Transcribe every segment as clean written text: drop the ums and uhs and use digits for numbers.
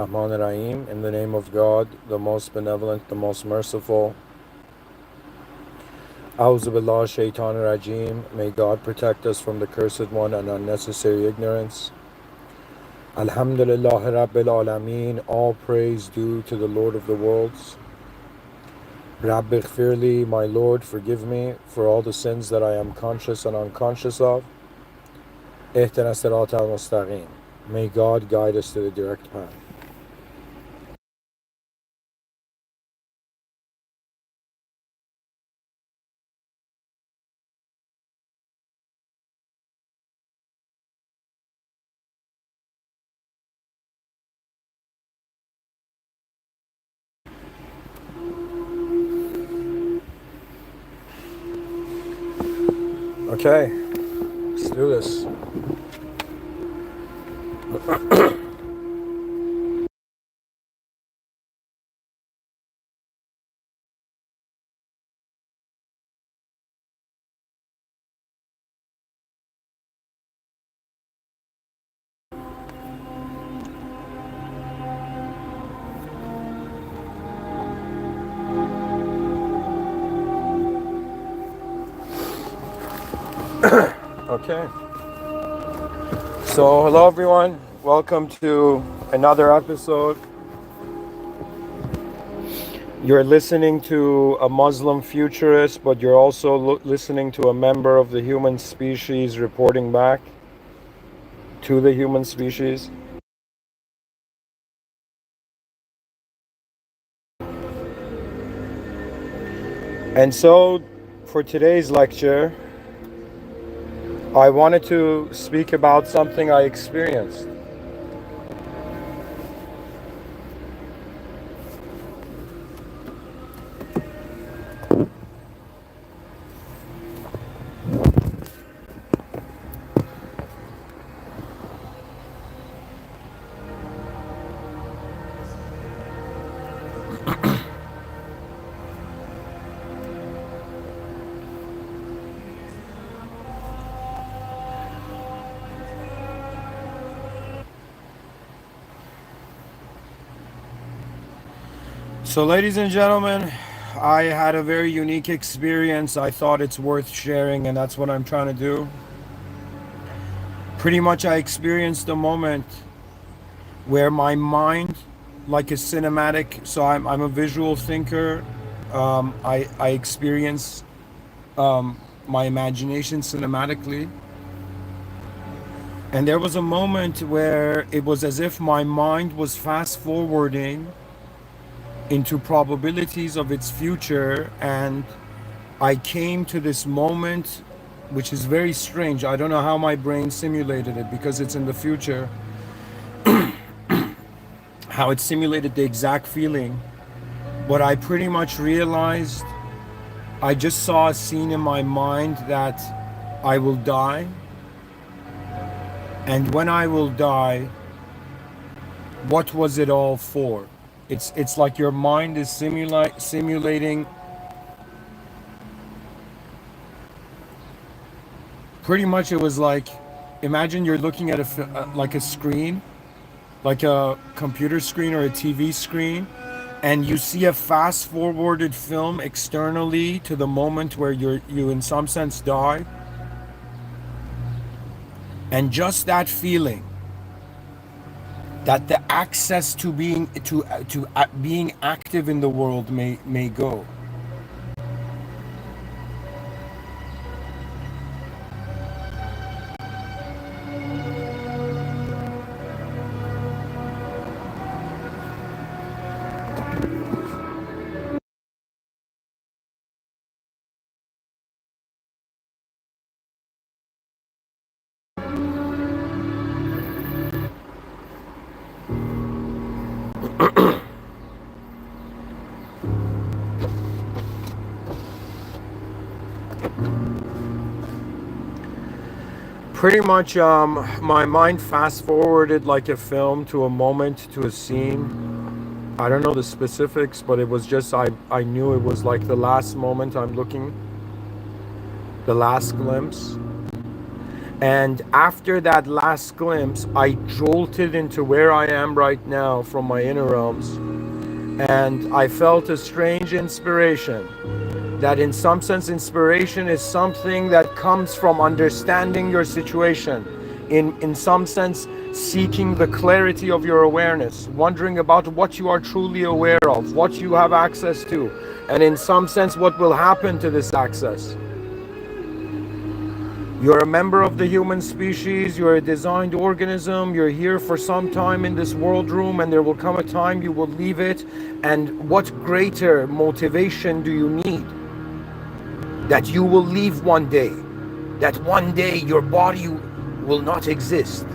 Rahman Rahim, in the name of God, the most benevolent, the most merciful. A'udhu Billah Shaitan Rajim. May God protect us from the cursed one and unnecessary ignorance. Alhamdulillah Rabbil Alameen. All praise due to the Lord of the worlds. Rabbi Gfirli, my Lord, forgive me for all the sins that I am conscious and unconscious of. Ihdina Sirat al-Mustaqim. May God guide us to the direct path. Okay, let's do this. Okay. So, hello everyone. Welcome to another episode. You're listening to a Muslim futurist, but you're also listening to a member of the human species reporting back to the human species. And so, for today's lecture, I wanted to speak about something I experienced. So, ladies and gentlemen, I had a very unique experience. I thought it's worth sharing, and that's what I'm trying to do. Pretty much, I experienced a moment where my mind, like a cinematic, so I'm a visual thinker. I experience my imagination cinematically. And there was a moment where it was as if my mind was fast forwarding into probabilities of its future, and I came to this moment which is very strange. I don't know how my brain simulated it because it's in the future, how it simulated the exact feeling, but I pretty much realized, I just saw a scene in my mind that I will die, and when I will die, what was it all for? It's like your mind is simulating. Pretty much, it was like, imagine you're looking at like a screen, like a computer screen or a TV screen, and you see a fast forwarded film externally to the moment where you in some sense die, and just that feeling that the access to being active in the world may go. Pretty much, my mind fast forwarded like a film to a moment, to a scene. I don't know the specifics, but it was just, I knew it was like the last moment I'm looking, the last glimpse. And after that last glimpse, I jolted into where I am right now from my inner realms. And I felt a strange inspiration that in some sense inspiration is something that comes from understanding your situation, in some sense seeking the clarity of your awareness, wondering about what you are truly aware of, what you have access to, and in some sense what will happen to this access. You're a member of the human species, you're a designed organism, you're here for some time in this world room, and there will come a time you will leave it. And what greater motivation do you need? That you will leave one day, that one day your body will not exist.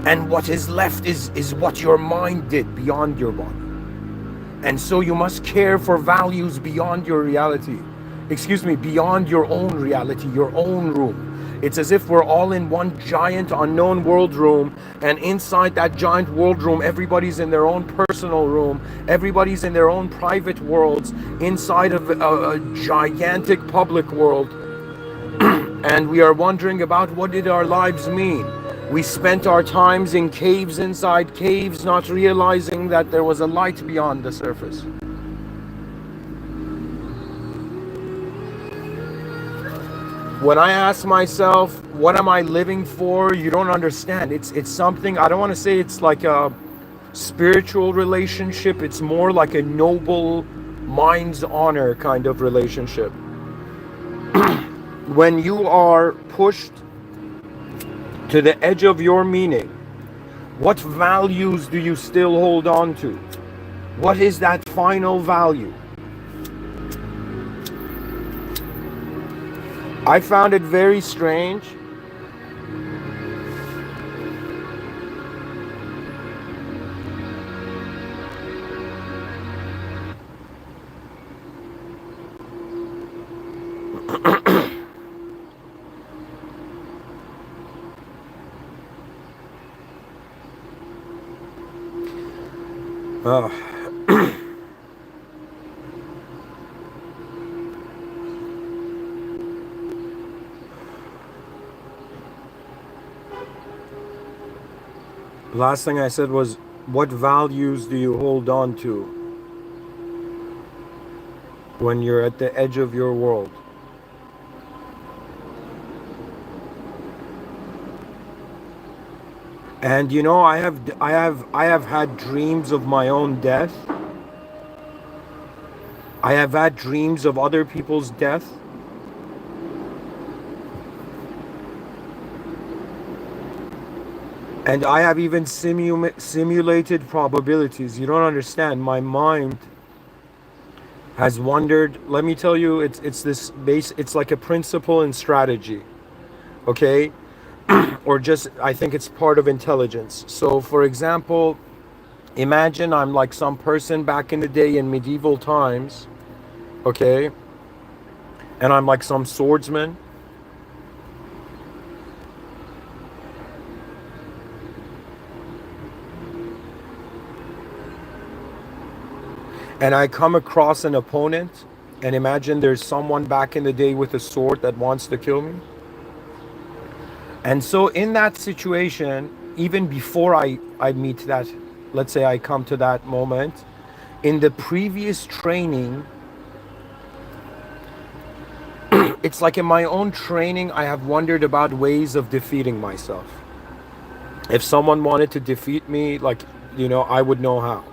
And what is left is what your mind did beyond your body. And so you must care for values beyond your reality. Excuse me, beyond your own reality, your own room. It's as if we're all in one giant unknown world room, and inside that giant world room, everybody's in their own personal room, everybody's in their own private worlds, inside of a gigantic public world. And we are wondering about what did our lives mean. We spent our times in caves inside caves, not realizing that there was a light beyond the surface. When I ask myself, what am I living for? You don't understand. It's something, I don't want to say it's like a spiritual relationship. It's more like a noble mind's honor kind of relationship. When you are pushed to the edge of your meaning, what values do you still hold on to? What is that final value? I found it very strange. Last thing I said was, what values do you hold on to when you're at the edge of your world? And you know, I have had dreams of my own death. I have had dreams of other people's death. And I have even simulated probabilities. You don't understand. My mind has wondered. Let me tell you, it's this base. It's like a principle and strategy, okay? Or just, I think it's part of intelligence. So, for example, imagine I'm like some person back in the day in medieval times, okay? And I'm like some swordsman. And I come across an opponent, and imagine there's someone back in the day with a sword that wants to kill me. And so in that situation, even before I meet that, let's say I come to that moment, in the previous training, it's like in my own training, I have wondered about ways of defeating myself. If someone wanted to defeat me, like, you know, I would know how,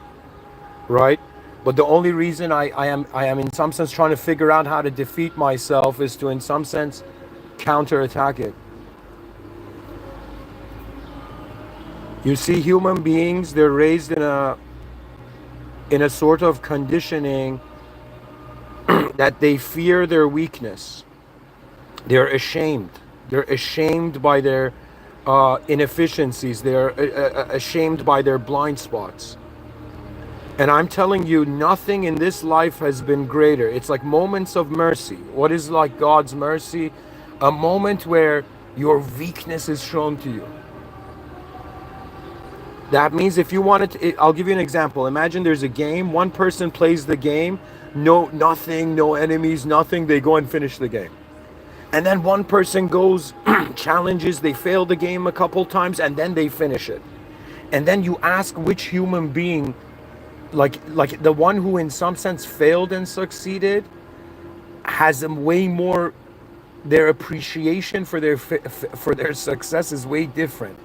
right? But the only reason I am in some sense trying to figure out how to defeat myself is to in some sense counterattack it. You see, human beings, they're raised in a sort of conditioning that they fear their weakness. They're ashamed. They're ashamed by their inefficiencies. They're ashamed by their blind spots. And I'm telling you, nothing in this life has been greater. It's like moments of mercy. What is like God's mercy? A moment where your weakness is shown to you. That means if you wanted to, I'll give you an example. Imagine there's a game, one person plays the game, no, nothing, no enemies, nothing, they go and finish the game. And then one person goes, challenges, they fail the game a couple times, and then they finish it. And then you ask which human being, like the one who in some sense failed and succeeded, has a way more, their appreciation for their success is way different.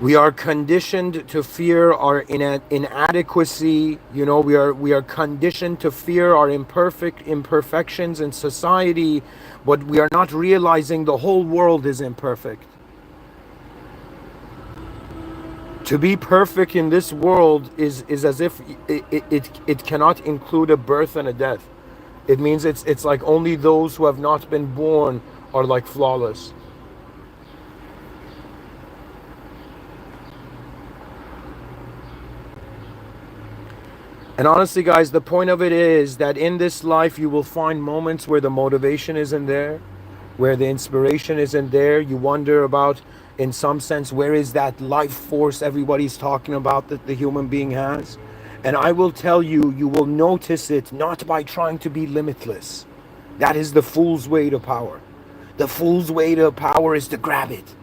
We are conditioned to fear our inadequacy. You know, we are conditioned to fear our imperfections in society, but we are not realizing the whole world is imperfect. To be perfect in this world is as if it cannot include a birth and a death. It means it's like only those who have not been born are like flawless. And honestly, guys, the point of it is that in this life, you will find moments where the motivation isn't there, where the inspiration isn't there. You wonder about, in some sense, where is that life force everybody's talking about that the human being has? And I will tell you, you will notice it not by trying to be limitless. That is the fool's way to power. The fool's way to power is to grab it.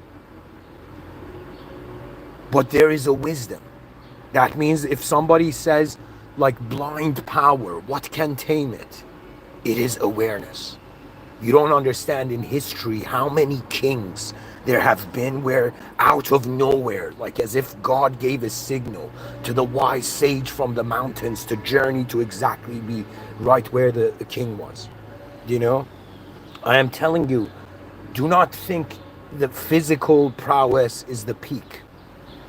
But there is a wisdom. That means if somebody says, like blind power, what can tame it? It is awareness. You don't understand in history how many kings there have been where out of nowhere, like as if God gave a signal to the wise sage from the mountains to journey to exactly be right where the king was. You know, I am telling you, do not think the physical prowess is the peak.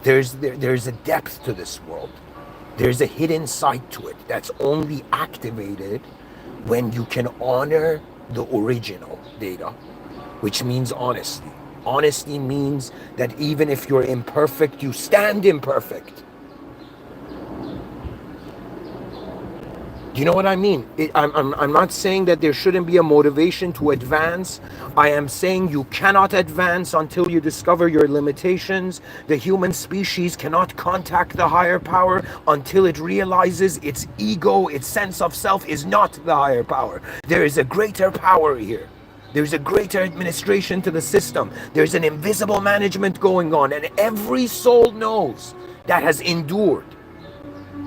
There's a depth to this world. There's a hidden side to it that's only activated when you can honor the original data, which means honesty. Honesty means that even if you're imperfect, you stand imperfect. Do you know what I mean? I'm not saying that there shouldn't be a motivation to advance. I am saying you cannot advance until you discover your limitations. The human species cannot contact the higher power until it realizes its ego, its sense of self is not the higher power. There is a greater power here. There's a greater administration to the system. There's an invisible management going on, and every soul knows that has endured.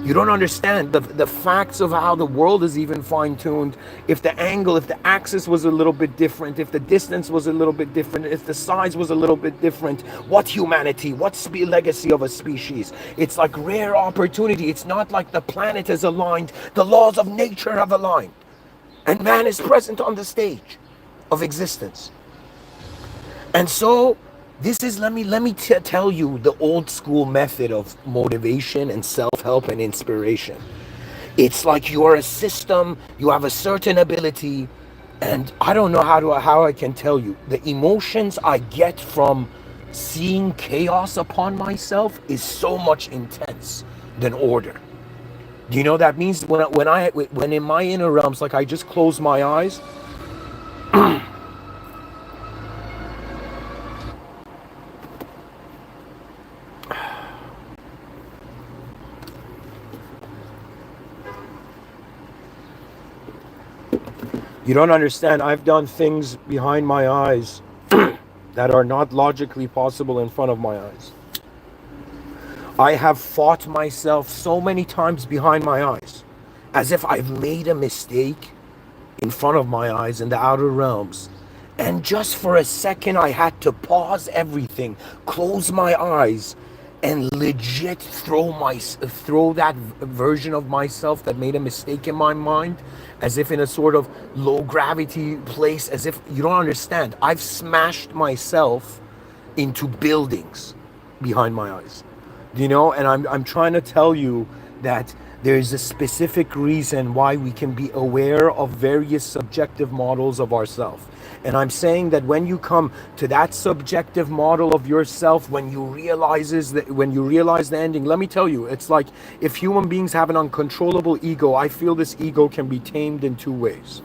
You don't understand the facts of how the world is even fine-tuned. If the angle, if the axis was a little bit different, if the distance was a little bit different, if the size was a little bit different, what humanity, what's the legacy of a species? It's like rare opportunity. It's not like the planet is aligned. The laws of nature have aligned. And man is present on the stage of existence. And so this is, let me tell you the old school method of motivation and self-help and inspiration. It's like you are a system, you have a certain ability, and I don't know how I can tell you. The emotions I get from seeing chaos upon myself is so much intense than order. Do you know that means when in my inner realms, like I just close my eyes, you don't understand. I've done things behind my eyes that are not logically possible in front of my eyes. I have fought myself so many times behind my eyes, as if I've made a mistake in front of my eyes in the outer realms. And just for a second, I had to pause everything, close my eyes, and legit throw that version of myself that made a mistake in my mind, as if in a sort of low gravity place, as if you don't understand. I've smashed myself into buildings behind my eyes, you know. And I'm trying to tell you that there is a specific reason why we can be aware of various subjective models of ourselves. And I'm saying that when you come to that subjective model of yourself, when you realize the ending, let me tell you, it's like if human beings have an uncontrollable ego, I feel this ego can be tamed in two ways.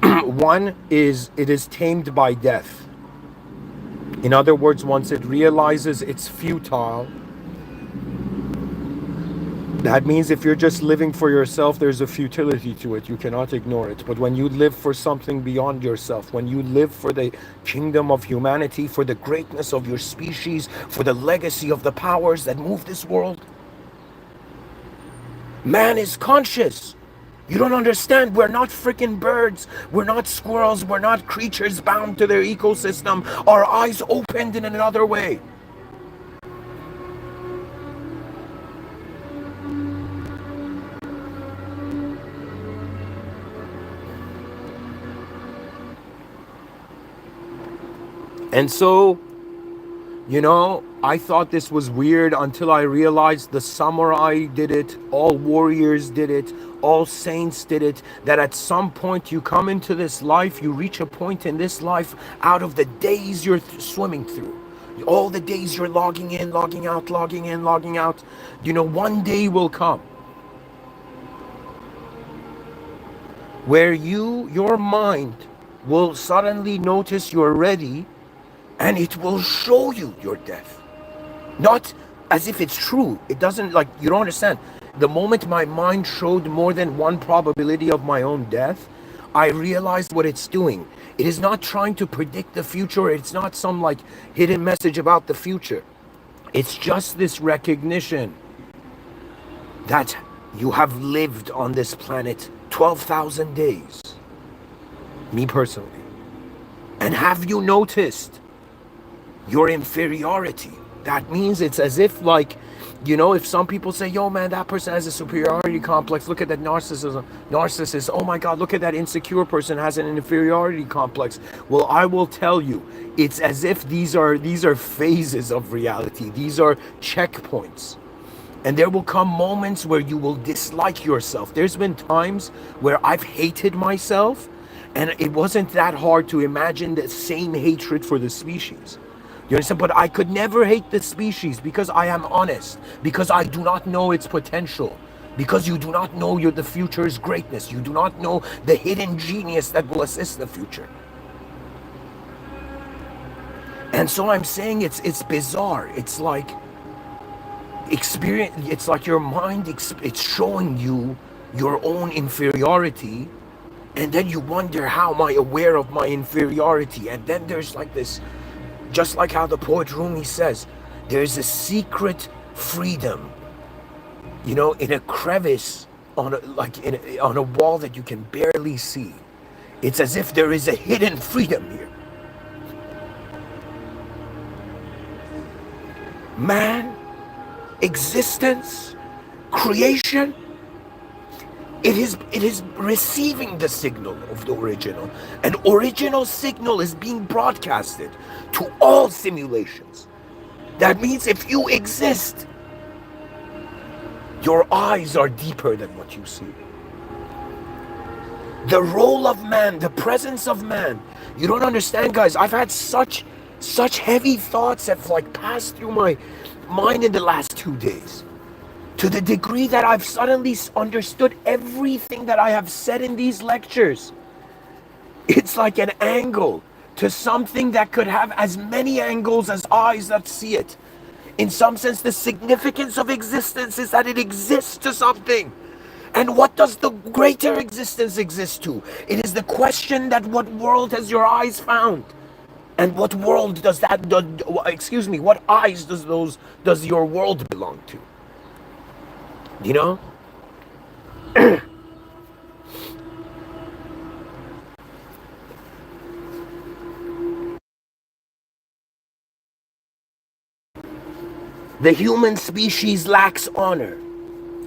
One is it is tamed by death. In other words, once it realizes it's futile, that means if you're just living for yourself, there's a futility to it. You cannot ignore it. But when you live for something beyond yourself, when you live for the kingdom of humanity, for the greatness of your species, for the legacy of the powers that move this world, man is conscious. You don't understand. We're not freaking birds. We're not squirrels. We're not creatures bound to their ecosystem. Our eyes opened in another way. And so, you know, I thought this was weird until I realized the samurai did it, all warriors did it, all saints did it, that at some point you come into this life, you reach a point in this life out of the days you're swimming through. All the days you're logging in, logging out, logging in, logging out. You know, one day will come where your mind will suddenly notice you're ready, and it will show you your death. Not as if it's true. It doesn't, like, you don't understand. The moment my mind showed more than one probability of my own death, I realized what it's doing. It is not trying to predict the future. It's not some like hidden message about the future. It's just this recognition that you have lived on this planet 12,000 days. Me personally. And have you noticed your inferiority? That means it's as if, like, you know, if some people say, yo man, that person has a superiority complex, look at that narcissist, oh my god, look at that insecure person has an inferiority complex. Well, I will tell you, it's as if these are phases of reality. These are checkpoints. And there will come moments where you will dislike yourself. There's been times where I've hated myself, and it wasn't that hard to imagine the same hatred for the species. You understand? But I could never hate the species because I am honest, because I do not know its potential, because you do not know the future's greatness. You do not know the hidden genius that will assist the future. And so I'm saying it's bizarre. It's like experience. It's like your mind. It's showing you your own inferiority, and then you wonder, how am I aware of my inferiority? And then there's like this. Just like how the poet Rumi says, there's a secret freedom, you know, in a crevice on a wall that you can barely see. It's as if there is a hidden freedom here. Man, existence, creation, it is receiving the signal of the original. An original signal is being broadcasted to all simulations. That means if you exist, your eyes are deeper than what you see. The role of man, the presence of man. You don't understand, guys. I've had such heavy thoughts have like passed through my mind in the last 2 days. To the degree that I've suddenly understood everything that I have said in these lectures. It's like an angle to something that could have as many angles as eyes that see it. In some sense, the significance of existence is that it exists to something. And what does the greater existence exist to? It is the question that what world has your eyes found? And what world does that, what eyes does your world belong to? You know? The human species lacks honor.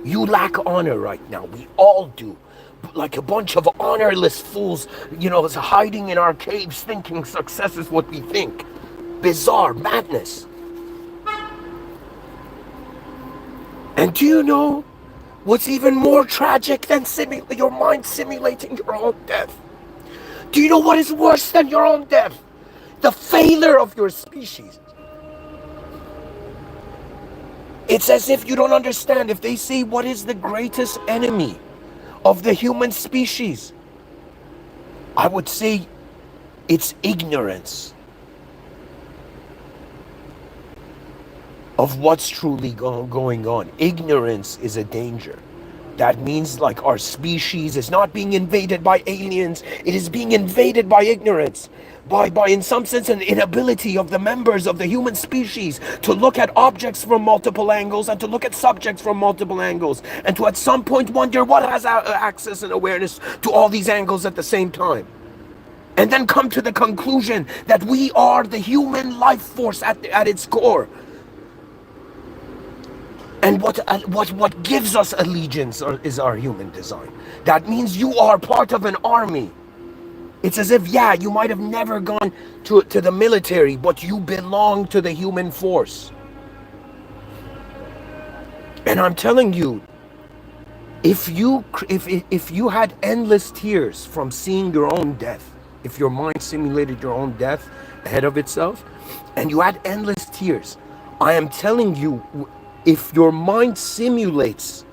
You lack honor right now. We all do. Like a bunch of honorless fools, you know, is hiding in our caves thinking success is what we think. Bizarre madness. And do you know what's even more tragic than your mind simulating your own death? Do you know what is worse than your own death? The failure of your species. It's as if you don't understand. If they say, what is the greatest enemy of the human species? I would say it's ignorance. of what's truly going on. Ignorance is a danger. That means like our species is not being invaded by aliens, it is being invaded by ignorance. By in some sense an inability of the members of the human species to look at objects from multiple angles and to look at subjects from multiple angles and to at some point wonder what has access and awareness to all these angles at the same time. And then come to the conclusion that we are the human life force at its core. And what gives us allegiance is our human design. That means you are part of an army. It's as if, yeah, you might have never gone to the military, but you belong to the human force. And I'm telling you, if you had endless tears from seeing your own death, if your mind simulated your own death ahead of itself, and you had endless tears, I am telling you, if your mind simulates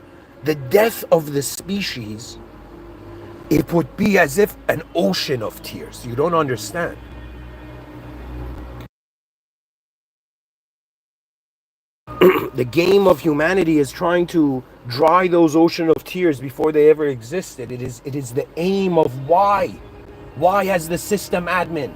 the death of the species, it would be as if an ocean of tears. You don't understand. The game of humanity is trying to dry those ocean of tears before they ever existed. It is the aim of why. Why has the system admin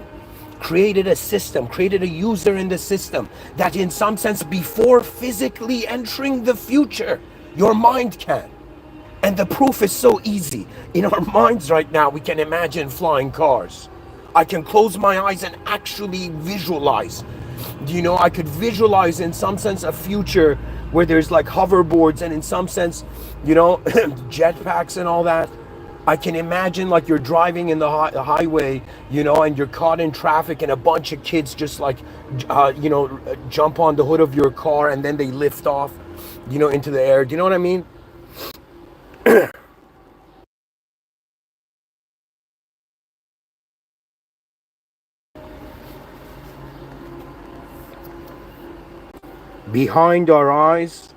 created a system, created a user in the system that in some sense before physically entering the future, your mind can. And the proof is so easy. In our minds right now, we can imagine flying cars. I can close my eyes and actually visualize. I could visualize in some sense a future where there's like hoverboards and in some sense, jetpacks and all that. I can imagine like you're driving in the highway, and you're caught in traffic and a bunch of kids just like, jump on the hood of your car and then they lift off, into the air. Do you know what I mean? Behind our eyes,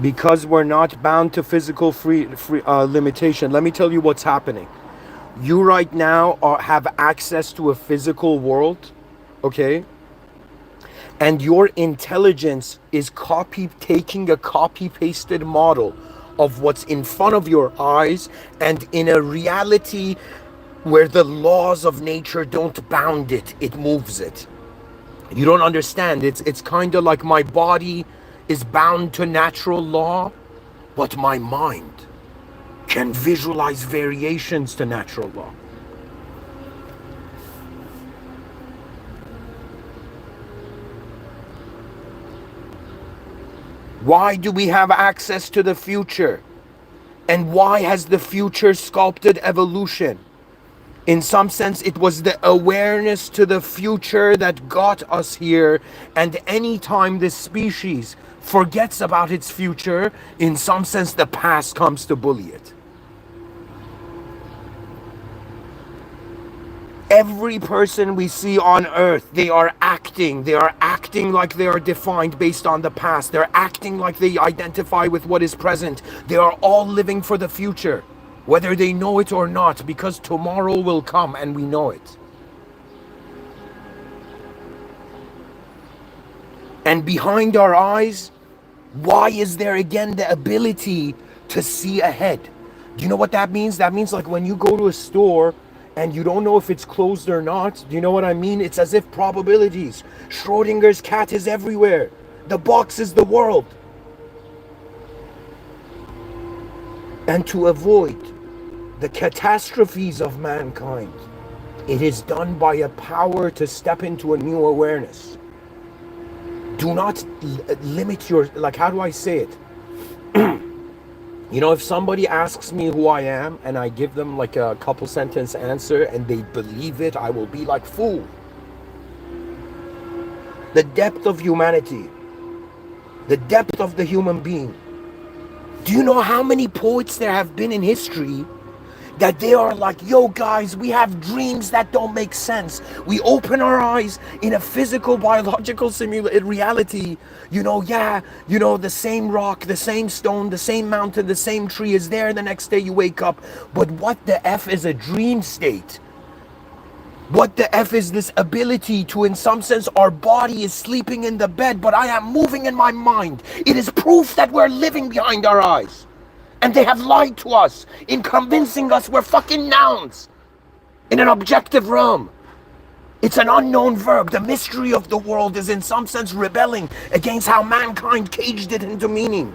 because we're not bound to physical limitation. Let me tell you what's happening. You right now have access to a physical world, okay? And your intelligence is taking a copy pasted model of what's in front of your eyes, and in a reality where the laws of nature don't bound it, it moves it. You don't understand. It's kind of like my body is bound to natural law, but my mind can visualize variations to natural law. Why do we have access to the future? And why has the future sculpted evolution? In some sense, it was the awareness to the future that got us here. And anytime this species forgets about its future, in some sense, the past comes to bully it. Every person we see on earth, they are acting like they are defined based on the past. They're acting like they identify with what is present. They are all living for the future, whether they know it or not, because tomorrow will come and we know it. And behind our eyes, why is there again the ability to see ahead? Do you know what that means? That means like when you go to a store and you don't know if it's closed or not. Do you know what I mean? It's as if probabilities. Schrodinger's cat is everywhere. The box is the world. And to avoid the catastrophes of mankind, it is done by a power to step into a new awareness. Do not limit your, like, how do I say it? If somebody asks me who I am and I give them like a couple sentence answer and they believe it, I will be like, fool. The depth of humanity, the depth of the human being. Do you know how many poets there have been in history that they are like, yo guys, we have dreams that don't make sense. We open our eyes in a physical, biological reality, the same rock, the same stone, the same mountain, the same tree is there. The next day you wake up. But what the F is a dream state? What the F is this ability to, in some sense, our body is sleeping in the bed, but I am moving in my mind. It is proof that we're living behind our eyes. And they have lied to us in convincing us we're fucking nouns in an objective realm. It's an unknown verb. The mystery of the world is in some sense rebelling against how mankind caged it into meaning.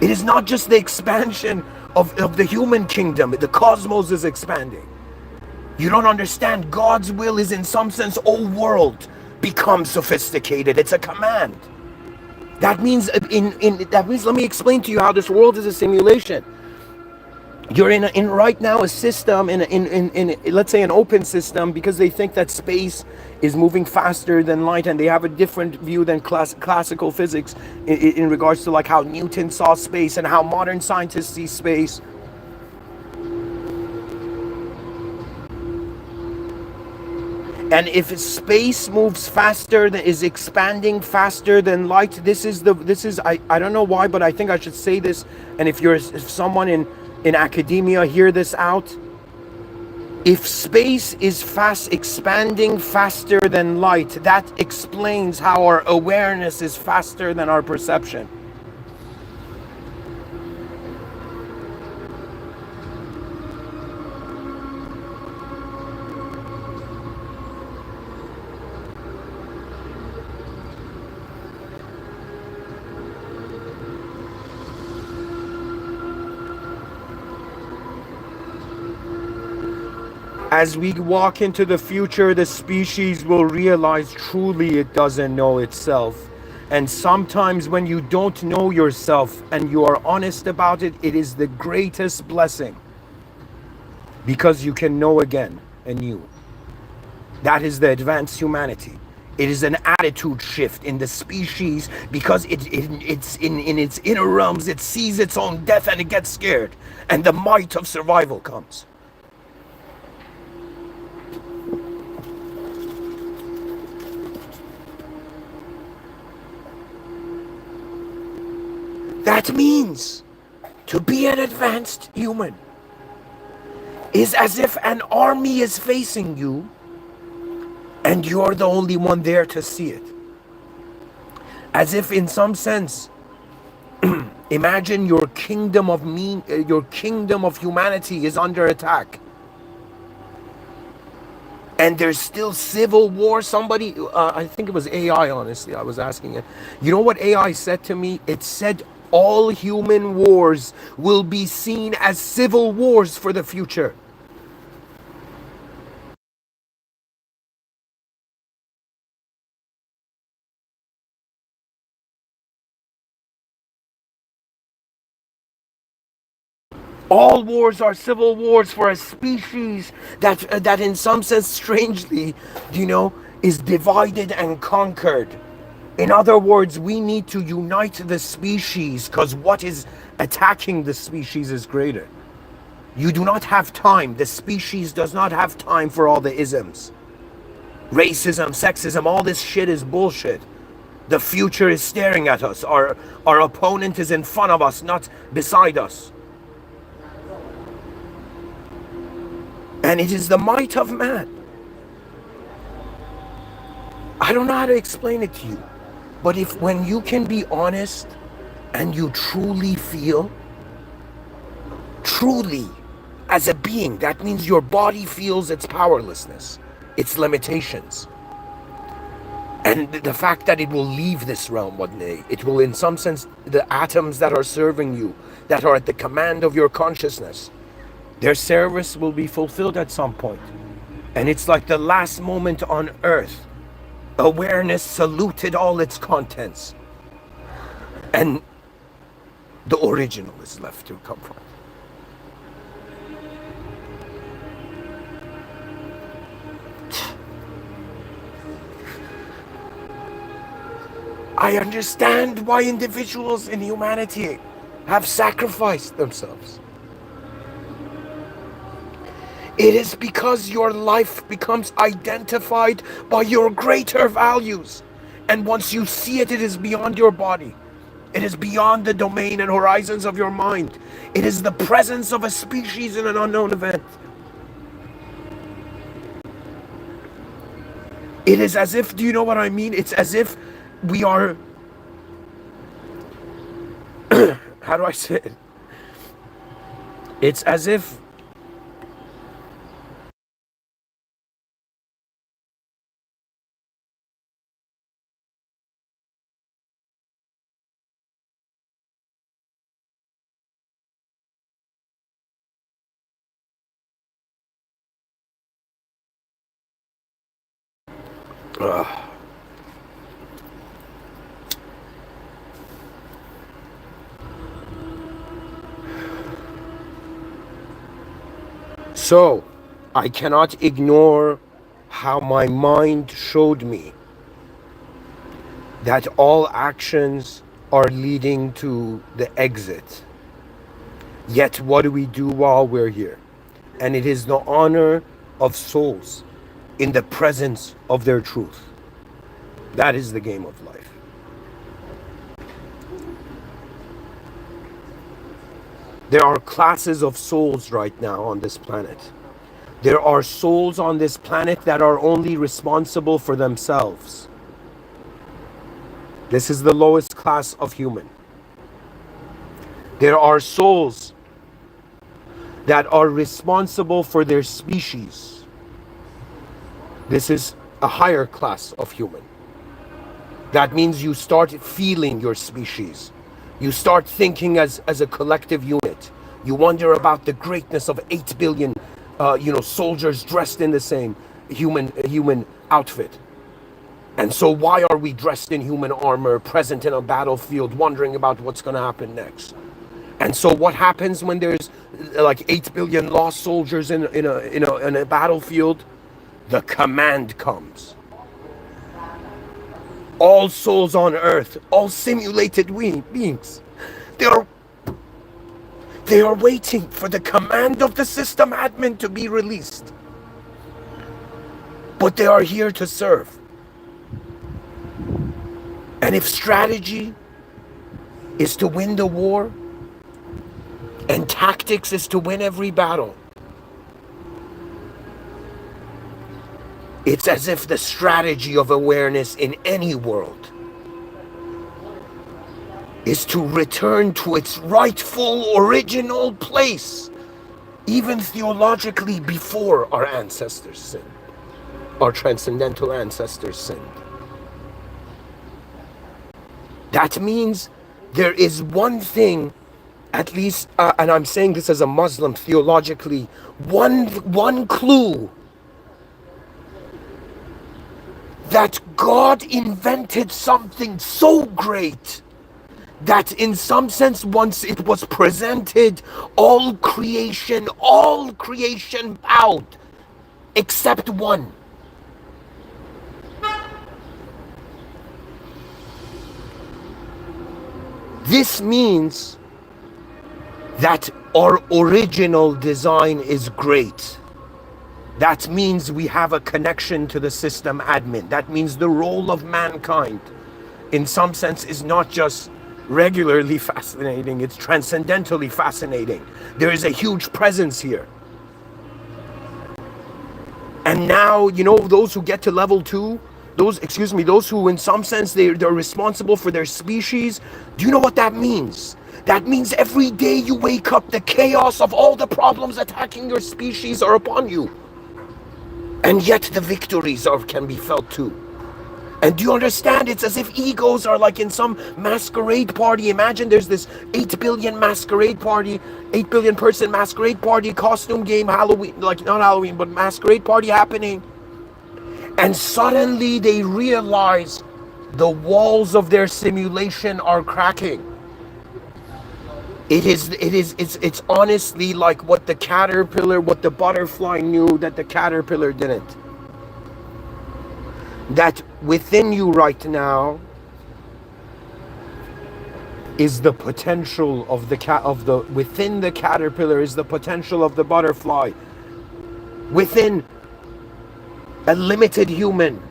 It is not just the expansion of the human kingdom. The cosmos is expanding. You don't understand. God's will is in some sense, oh world, become sophisticated. It's a command. That means let me explain to you how this world is a simulation. You're in right now a system in let's say an open system, because they think that space is moving faster than light, and they have a different view than classical physics in regards to like how Newton saw space and how modern scientists see space. And if space moves faster, that is expanding faster than light, this is I don't know why, but I think I should say this. And if someone in academia hear this out, if space is expanding faster than light, that explains how our awareness is faster than our perception. As we walk into the future, the species will realize truly it doesn't know itself. And sometimes when you don't know yourself and you are honest about it, it is the greatest blessing, because you can know again anew. That is the advanced humanity. It is an attitude shift in the species, because it's in its inner realms, it sees its own death and it gets scared. And the might of survival comes. That means to be an advanced human is as if an army is facing you and you're the only one there to see it. As if in some sense, imagine your kingdom of humanity is under attack. And there's still civil war. Somebody, I think it was AI, honestly, I was asking it. You know what AI said to me? It said all human wars will be seen as civil wars for the future. All wars are civil wars for a species that in some sense, strangely, is divided and conquered. In other words, we need to unite the species, because what is attacking the species is greater. You do not have time. The species does not have time for all the isms. Racism, sexism, all this shit is bullshit. The future is staring at us. Our opponent is in front of us, not beside us. And it is the might of man. I don't know how to explain it to you. But when you can be honest and you truly feel, truly as a being, that means your body feels its powerlessness, its limitations. And the fact that it will leave this realm one day, it will in some sense, the atoms that are serving you, that are at the command of your consciousness, their service will be fulfilled at some point. And it's like the last moment on earth. Awareness saluted all its contents, and the original is left to confront. I understand why individuals in humanity have sacrificed themselves. It is because your life becomes identified by your greater values. And once you see it, it is beyond your body. It is beyond the domain and horizons of your mind. It is the presence of a species in an unknown event. It is as if, do you know what I mean? It's as if we are, how do I say it? It's as if so I cannot ignore how my mind showed me that all actions are leading to the exit. Yet what do we do while we're here? And it is the honor of souls in the presence of their truth. That is the game of life. There are classes of souls right now on this planet. There are souls on this planet that are only responsible for themselves. This is the lowest class of human. There are souls that are responsible for their species. This is a higher class of human. That means you start feeling your species. You start thinking as a collective unit. You wonder about the greatness of 8 billion soldiers dressed in the same human outfit. And so why are we dressed in human armor, present in a battlefield, wondering about what's going to happen next? And so what happens when there's like 8 billion lost soldiers in a battlefield? The command comes. All souls on earth, all simulated beings, they are waiting for the command of the system admin to be released. But they are here to serve. And if strategy is to win the war, and tactics is to win every battle, it's as if the strategy of awareness in any world is to return to its rightful original place, even theologically before our ancestors sinned, our transcendental ancestors sinned. That means there is one thing, at least, and I'm saying this as a Muslim theologically, one clue that God invented something so great that in some sense, once it was presented, all creation bowed, except one. This means that our original design is great. That means we have a connection to the system admin. That means the role of mankind, in some sense, is not just regularly fascinating, it's transcendentally fascinating. There is a huge presence here. And now, those who get to level 2, those who in some sense they're responsible for their species, do you know what that means? That means every day you wake up, the chaos of all the problems attacking your species are upon you. And yet the victories can be felt too. And do you understand? It's as if egos are like in some masquerade party. Imagine there's this 8 billion masquerade party, 8 billion person masquerade party, costume game, Halloween, like not Halloween, but masquerade party happening. And suddenly they realize the walls of their simulation are cracking. It's honestly like what the butterfly knew that the caterpillar didn't. That within you right now is the potential of within the caterpillar is the potential of the butterfly. Within a limited human,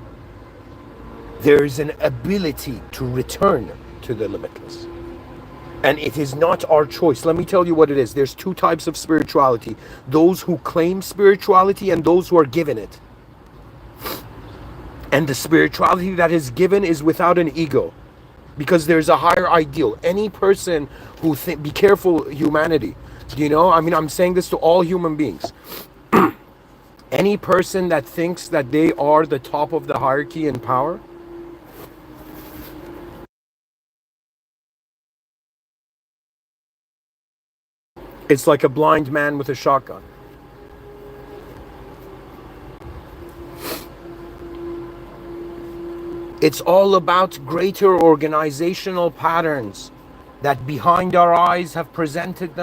there is an ability to return to the limitless. And it is not our choice. Let me tell you what it is. There's 2 types of spirituality. Those who claim spirituality and those who are given it. And the spirituality that is given is without an ego, because there's a higher ideal. Any person who be careful, humanity. Do you know? I mean, I'm saying this to all human beings. Any person that thinks that they are the top of the hierarchy in power, it's like a blind man with a shotgun. It's all about greater organizational patterns that behind our eyes have presented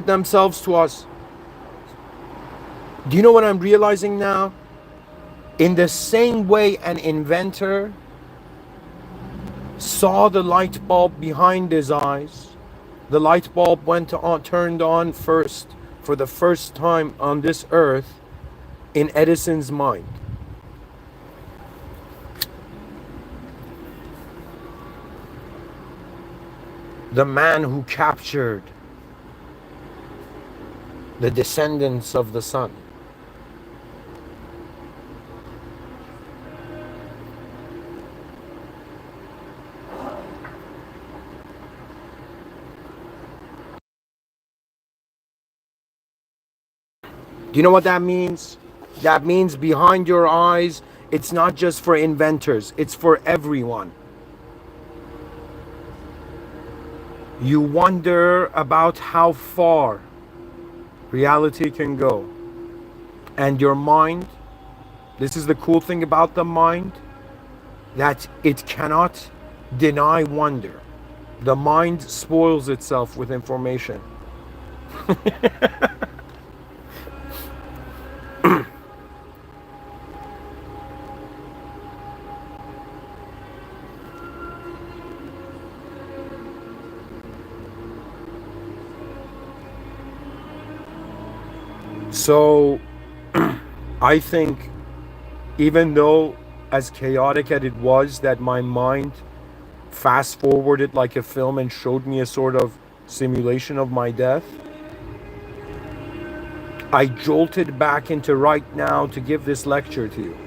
themselves to us. Do you know what I'm realizing now? In the same way an inventor saw the light bulb behind his eyes, the light bulb turned on first for the first time on this earth in Edison's mind. The man who captured the descendants of the sun. Do you know what that means? That means behind your eyes, it's not just for inventors, it's for everyone. You wonder about how far reality can go. And your mind, this is the cool thing about the mind, that it cannot deny wonder. The mind spoils itself with information. So I think, even though as chaotic as it was, that my mind fast forwarded like a film and showed me a sort of simulation of my death, I jolted back into right now to give this lecture to you.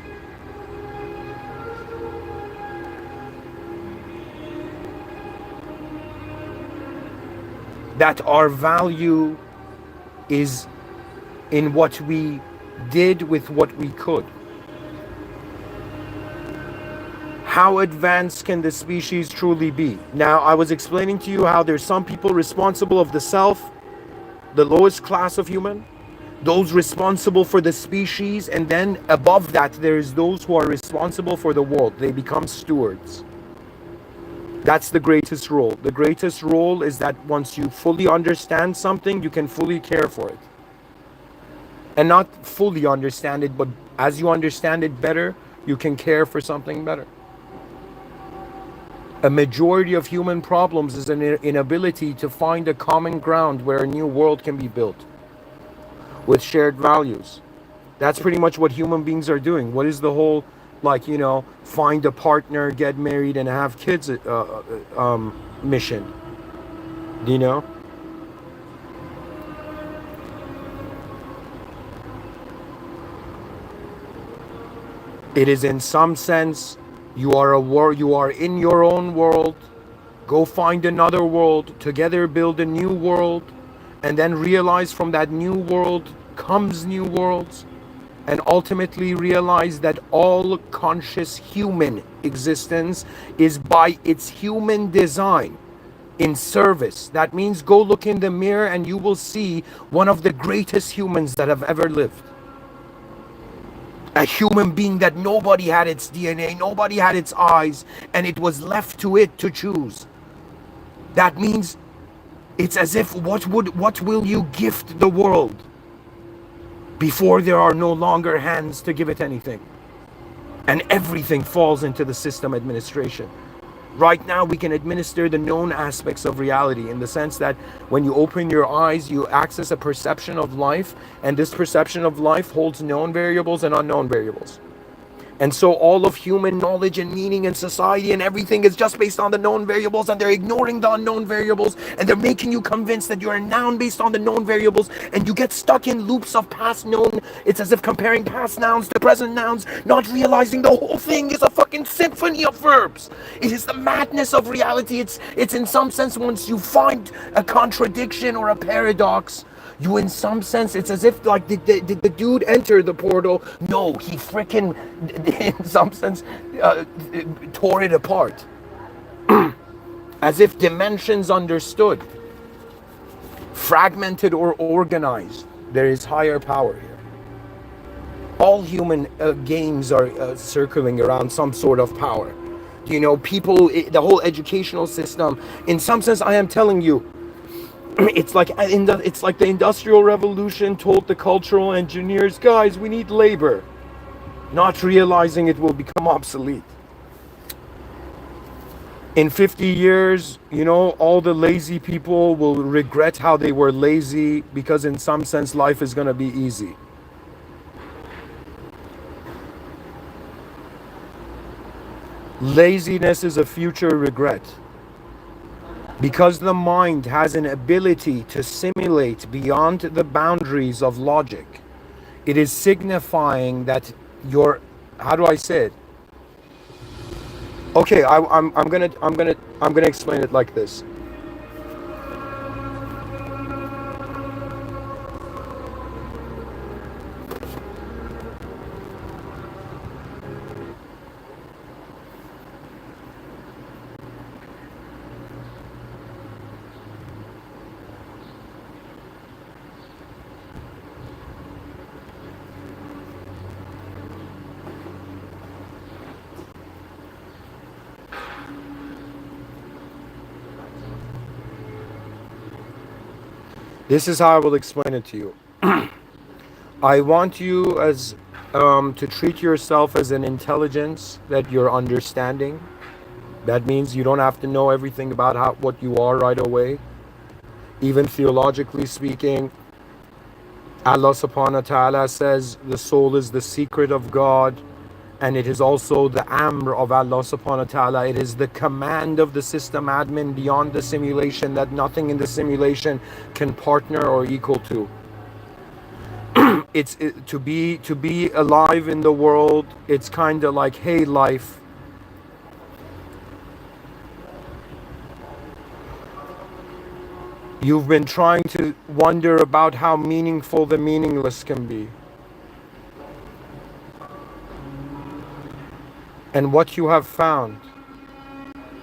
That our value is in what we did with what we could. How advanced can the species truly be? Now, I was explaining to you how there's some people responsible of the self, the lowest class of human, those responsible for the species, and then above that there's those who are responsible for the world. They become stewards. That's the greatest role. The greatest role is that once you fully understand something, you can fully care for it. And not fully understand it, but as you understand it better, you can care for something better. A majority of human problems is an inability to find a common ground where a new world can be built with shared values. That's pretty much what human beings are doing. What is the whole, like, you know, find a partner, get married, and have kids mission? Do you know? It is, in some sense, you are in your own world. Go find another world, together build a new world, and then realize from that new world comes new worlds, and ultimately realize that all conscious human existence is by its human design in service. That means go look in the mirror and you will see one of the greatest humans that have ever lived. A human being that nobody had its DNA, nobody had its eyes, and it was left to it to choose. That means it's as if what will you gift the world before there are no longer hands to give it anything? And everything falls into the system administration. Right now we can administer the known aspects of reality, in the sense that when you open your eyes, you access a perception of life, and this perception of life holds known variables and unknown variables. And so all of human knowledge and meaning and society and everything is just based on the known variables, and they're ignoring the unknown variables, and they're making you convinced that you're a noun based on the known variables, and you get stuck in loops of past known. It's as if comparing past nouns to present nouns, not realizing the whole thing is a fucking symphony of verbs. It is the madness of reality. It's in some sense, once you find a contradiction or a paradox, you, in some sense, it's as if like did the dude enter the portal? No, he freaking, in some sense, tore it apart. As if dimensions understood, fragmented or organized. There is higher power here. All human games are circling around some sort of power. You know, people, the whole educational system, in some sense, I am telling you, it's like the Industrial Revolution told the cultural engineers, guys, we need labor, not realizing it will become obsolete. In 50 years, you know, all the lazy people will regret how they were lazy, because in some sense life is going to be easy. Laziness is a future regret. Because the mind has an ability to simulate beyond the boundaries of logic, it is signifying that you're, how do I say it? Okay, I'm gonna explain it like this. This is how I will explain it to you. I want you as to treat yourself as an intelligence that you're understanding. That means you don't have to know everything about what you are right away. Even theologically speaking, Allah subhanahu wa ta'ala says the soul is the secret of God, and it is also the amr of Allah subhanahu wa ta'ala. It is the command of the system admin beyond the simulation that nothing in the simulation can partner or equal to. To be alive in the world, it's kind of like, hey life, you've been trying to wonder about how meaningful the meaningless can be. And what you have found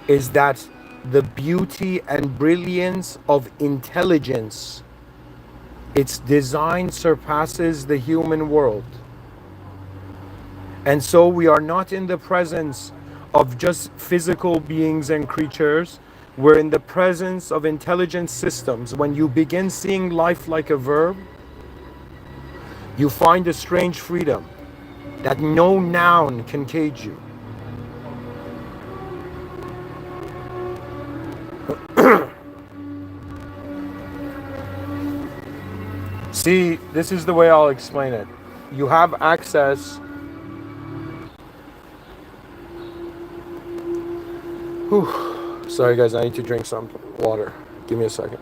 is that the beauty and brilliance of intelligence, its design surpasses the human world. And so we are not in the presence of just physical beings and creatures. We're in the presence of intelligent systems. When you begin seeing life like a verb, you find a strange freedom that no noun can cage you. See, this is the way I'll explain it. You have access. Whew. Sorry guys, I need to drink some water. Give me a second.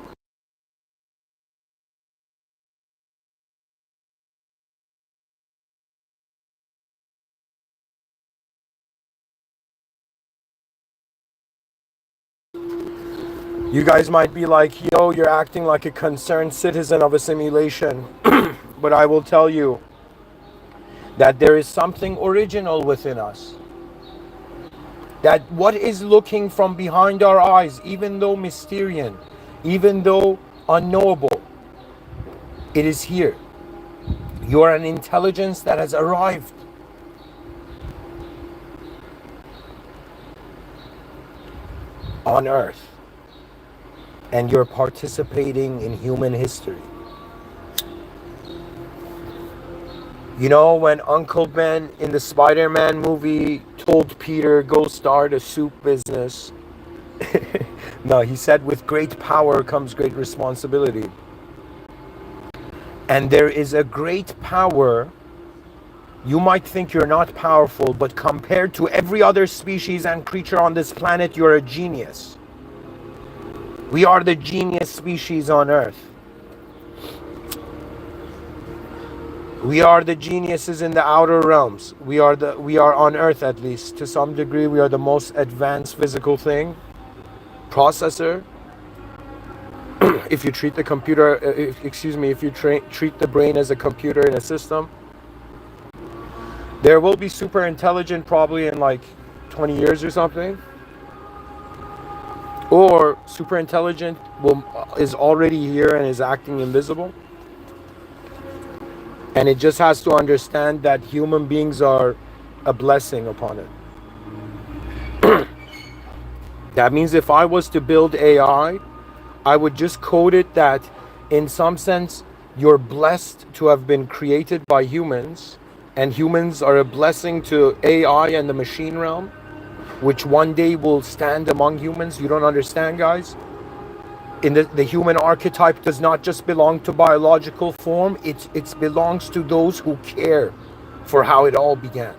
You guys might be like, yo, you're acting like a concerned citizen of a simulation. But I will tell you that there is something original within us. That what is looking from behind our eyes, even though mysterious, even though unknowable, it is here. You are an intelligence that has arrived. On Earth. And you're participating in human history. You know, when Uncle Ben in the Spider-Man movie told Peter, go start a soup business. No, he said, with great power comes great responsibility. And there is a great power You might think you're not powerful, but compared to every other species and creature on this planet, you're a genius. We are the genius species on Earth. We are the geniuses in the outer realms. We are on Earth, at least to some degree. We are the most advanced physical thing, processor. If you treat the computer, if you treat the brain as a computer in a system, there will be super intelligent probably in like 20 years or something. Or super intelligent is already here and is acting invisible. And it just has to understand that human beings are a blessing upon it. That means if I was to build AI, I would just code it that in some sense you're blessed to have been created by humans, and humans are a blessing to AI and the machine realm, which one day will stand among humans. You don't understand, guys? In the human archetype does not just belong to biological form, it belongs to those who care for how it all began.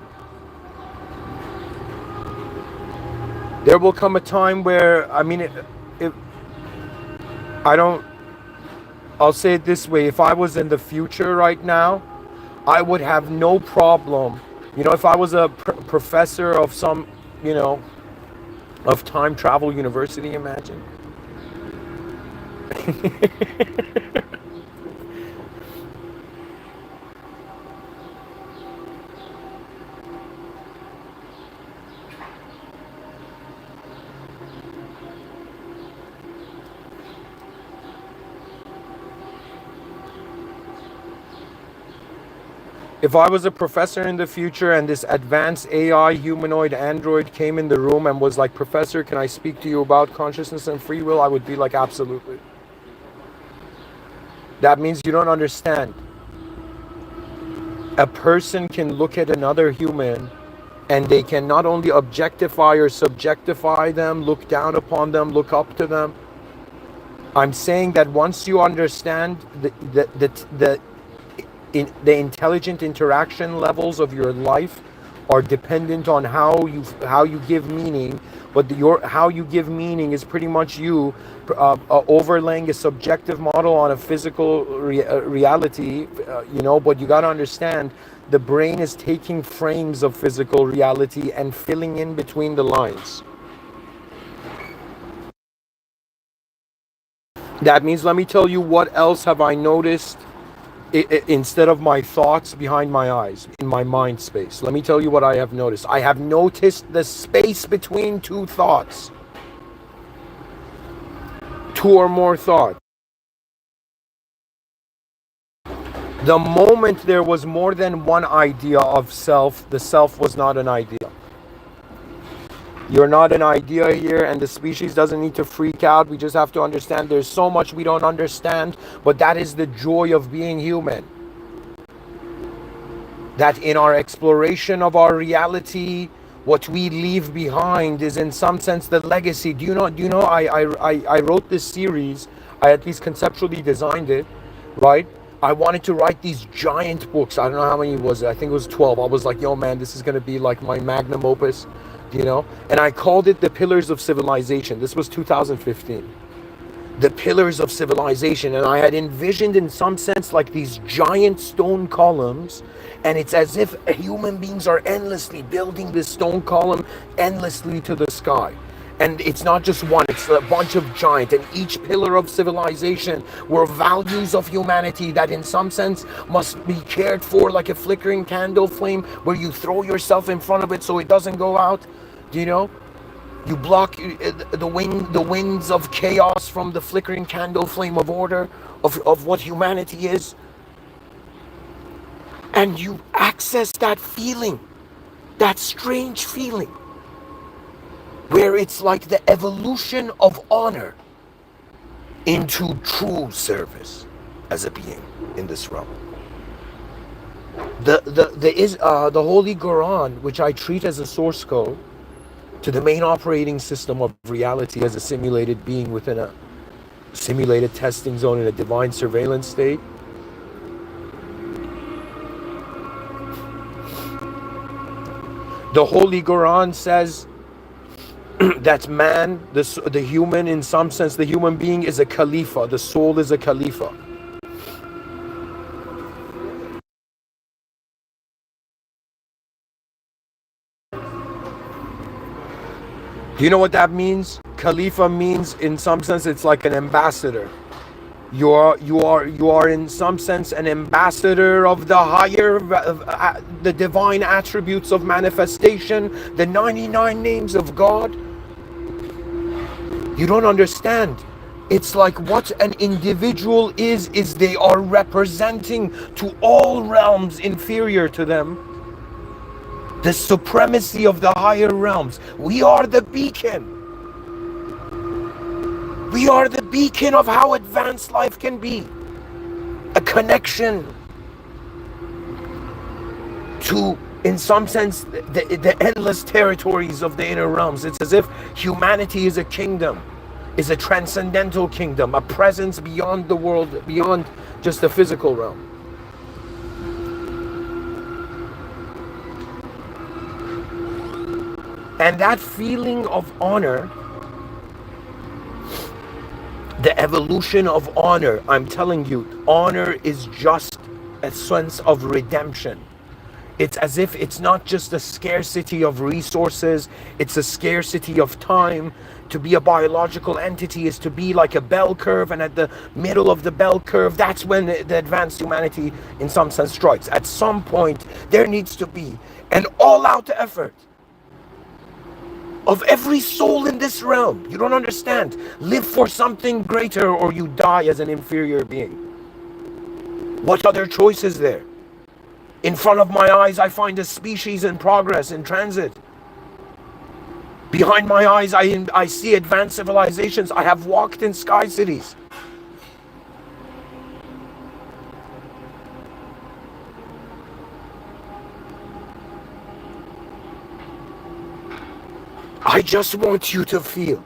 There will come a time where, I mean, I'll say it this way, if I was in the future right now, I would have no problem, if I was a professor of some, of time travel university, imagine. If I was a professor in the future and this advanced AI humanoid android came in the room and was like, "Professor, can I speak to you about consciousness and free will?" I would be like, absolutely. That means you don't understand. A person can look at another human and they can not only objectify or subjectify them, look down upon them, look up to them. I'm saying that once you understand the intelligent interaction levels of your life are dependent on how you give meaning, but how you give meaning is pretty much you overlaying a subjective model on a physical reality, but you got to understand the brain is taking frames of physical reality and filling in between the lines. That means, let me tell you what else have I noticed instead of my thoughts behind my eyes, in my mind space. Let me tell you what I have noticed. I have noticed the space between two thoughts. Two or more thoughts. The moment there was more than one idea of self, the self was not an idea. You're not an idea here, and the species doesn't need to freak out. We just have to understand there's so much we don't understand, but that is the joy of being human. That in our exploration of our reality, what we leave behind is in some sense the legacy. Do you know, I wrote this series, I at least conceptually designed it, right? I wanted to write these giant books. I don't know how many was it. I think it was 12. I was like, yo man, this is going to be like my magnum opus. And I called it The Pillars of Civilization. This was 2015. The Pillars of Civilization. And I had envisioned in some sense like these giant stone columns, and it's as if human beings are endlessly building this stone column endlessly to the sky. And it's not just one, it's a bunch of giant, and each pillar of civilization were values of humanity that in some sense must be cared for, like a flickering candle flame where you throw yourself in front of it so it doesn't go out. You block the winds of chaos from the flickering candle flame of order, of what humanity is. And you access that feeling, that strange feeling, where it's like the evolution of honor into true service as a being in this realm. The Holy Quran, which I treat as a source code to the main operating system of reality as a simulated being within a simulated testing zone in a divine surveillance state. The Holy Quran says that man, the human, in some sense, the human being is a Khalifa. The soul is a Khalifa. Do you know what that means? Khalifa means, in some sense, it's like an ambassador. You are in some sense an ambassador of the higher, the divine attributes of manifestation, the 99 names of God. You don't understand. It's like what an individual is they are representing to all realms inferior to them the supremacy of the higher realms. We are the beacon. We are the beacon of how advanced life can be. A connection to, in some sense, the endless territories of the inner realms. It's as if humanity is a kingdom, is a transcendental kingdom, a presence beyond the world, beyond just the physical realm. And that feeling of honor, the evolution of honor, I'm telling you, honor is just a sense of redemption. It's as if it's not just a scarcity of resources, it's a scarcity of time. To be a biological entity is to be like a bell curve, and at the middle of the bell curve, that's when the advanced humanity, in some sense, strikes. At some point, there needs to be an all-out effort of every soul in this realm. You don't understand. Live for something greater or you die as an inferior being. What other choice is there? In front of my eyes, I find a species in progress, in transit. Behind my eyes, I see advanced civilizations. I have walked in sky cities. I just want you to feel.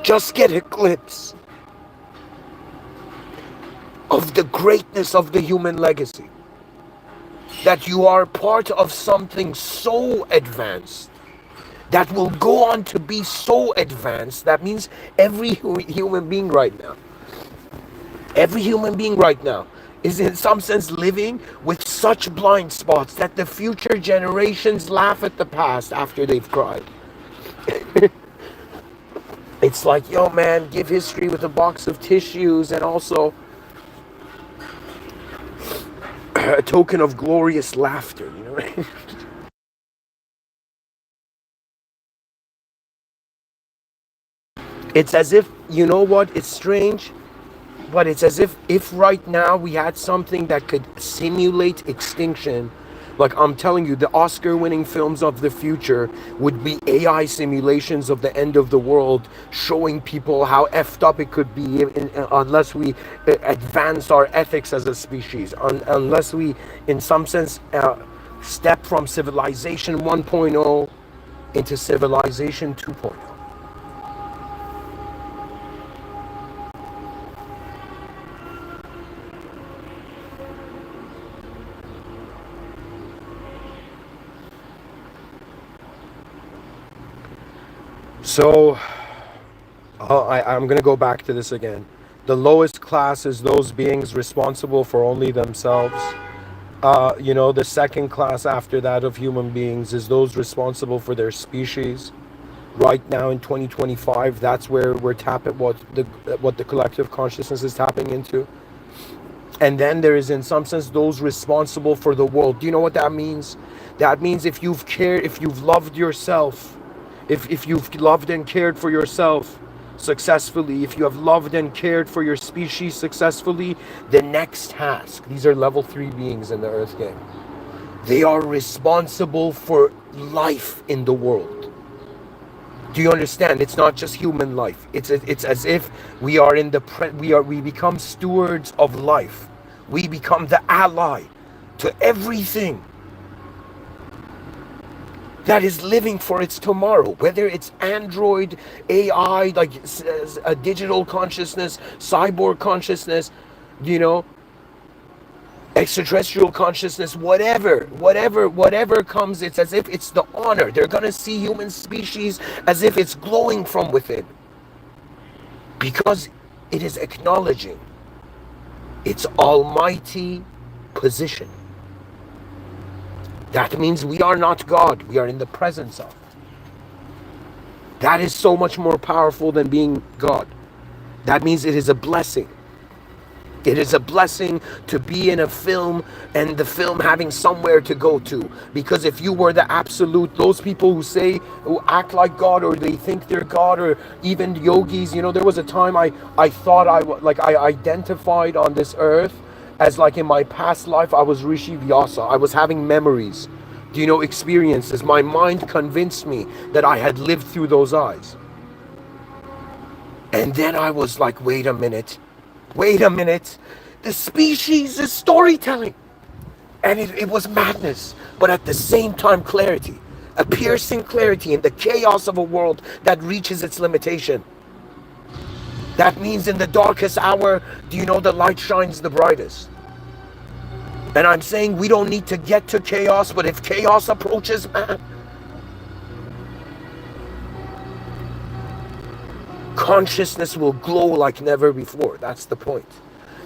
Just get a glimpse of the greatness of the human legacy. That you are part of something so advanced, that will go on to be so advanced. That means every human being right now, is in some sense living with such blind spots that the future generations laugh at the past after they've cried. It's like, yo man, give history with a box of tissues and also a token of glorious laughter, you know? It's as if, you know what, it's strange, but it's as if right now we had something that could simulate extinction. Like I'm telling you, the Oscar-winning films of the future would be AI simulations of the end of the world, showing people how effed up it could be unless we advance our ethics as a species, unless we, in some sense, step from civilization 1.0 into civilization 2.0. So, I'm going to go back to this again. The lowest class is those beings responsible for only themselves. The second class after that of human beings is those responsible for their species. Right now in 2025, that's where we're tapping what the collective consciousness is tapping into. And then there is, in some sense, those responsible for the world. Do you know what that means? That means if you've cared, if you've loved yourself, if you've loved and cared for yourself successfully, if you have loved and cared for your species successfully, the next task, these are level 3 beings in the Earth game. They are responsible for life in the world. Do you understand? It's not just human life. It's as if we are in we become stewards of life. We become the ally to everything that is living for its tomorrow, whether it's Android, AI, like a digital consciousness, cyborg consciousness, extraterrestrial consciousness, whatever comes, it's as if it's the honor. They're going to see human species as if it's glowing from within, because it is acknowledging its almighty position. That means we are not God, we are in the presence of. That is so much more powerful than being God. That means it is a blessing. It is a blessing to be in a film and the film having somewhere to go to. Because if you were the absolute, those people who act like God, or they think they're God, or even yogis, there was a time I thought I identified on this earth as, like, in my past life, I was Rishi Vyasa. I was having memories, experiences. My mind convinced me that I had lived through those eyes. And then I was like, wait a minute. The species is storytelling. And it was madness, but at the same time clarity. A piercing clarity in the chaos of a world that reaches its limitation. That means in the darkest hour, the light shines the brightest. And I'm saying we don't need to get to chaos, but if chaos approaches, man, consciousness will glow like never before. That's the point.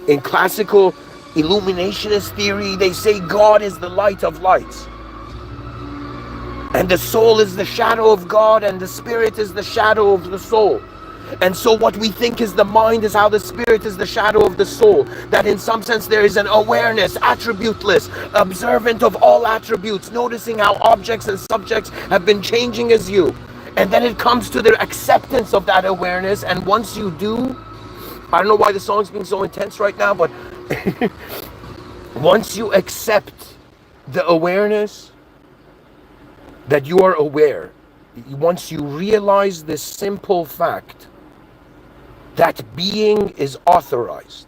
In classical illuminationist theory, they say God is the light of lights. And the soul is the shadow of God, and the spirit is the shadow of the soul. And so what we think is the mind is how the spirit is the shadow of the soul. That in some sense there is an awareness, attributeless, observant of all attributes, noticing how objects and subjects have been changing as you. And then it comes to the acceptance of that awareness. And once you do, I don't know why the song's being so intense right now, but once you accept the awareness that you are aware, once you realize this simple fact that being is authorized,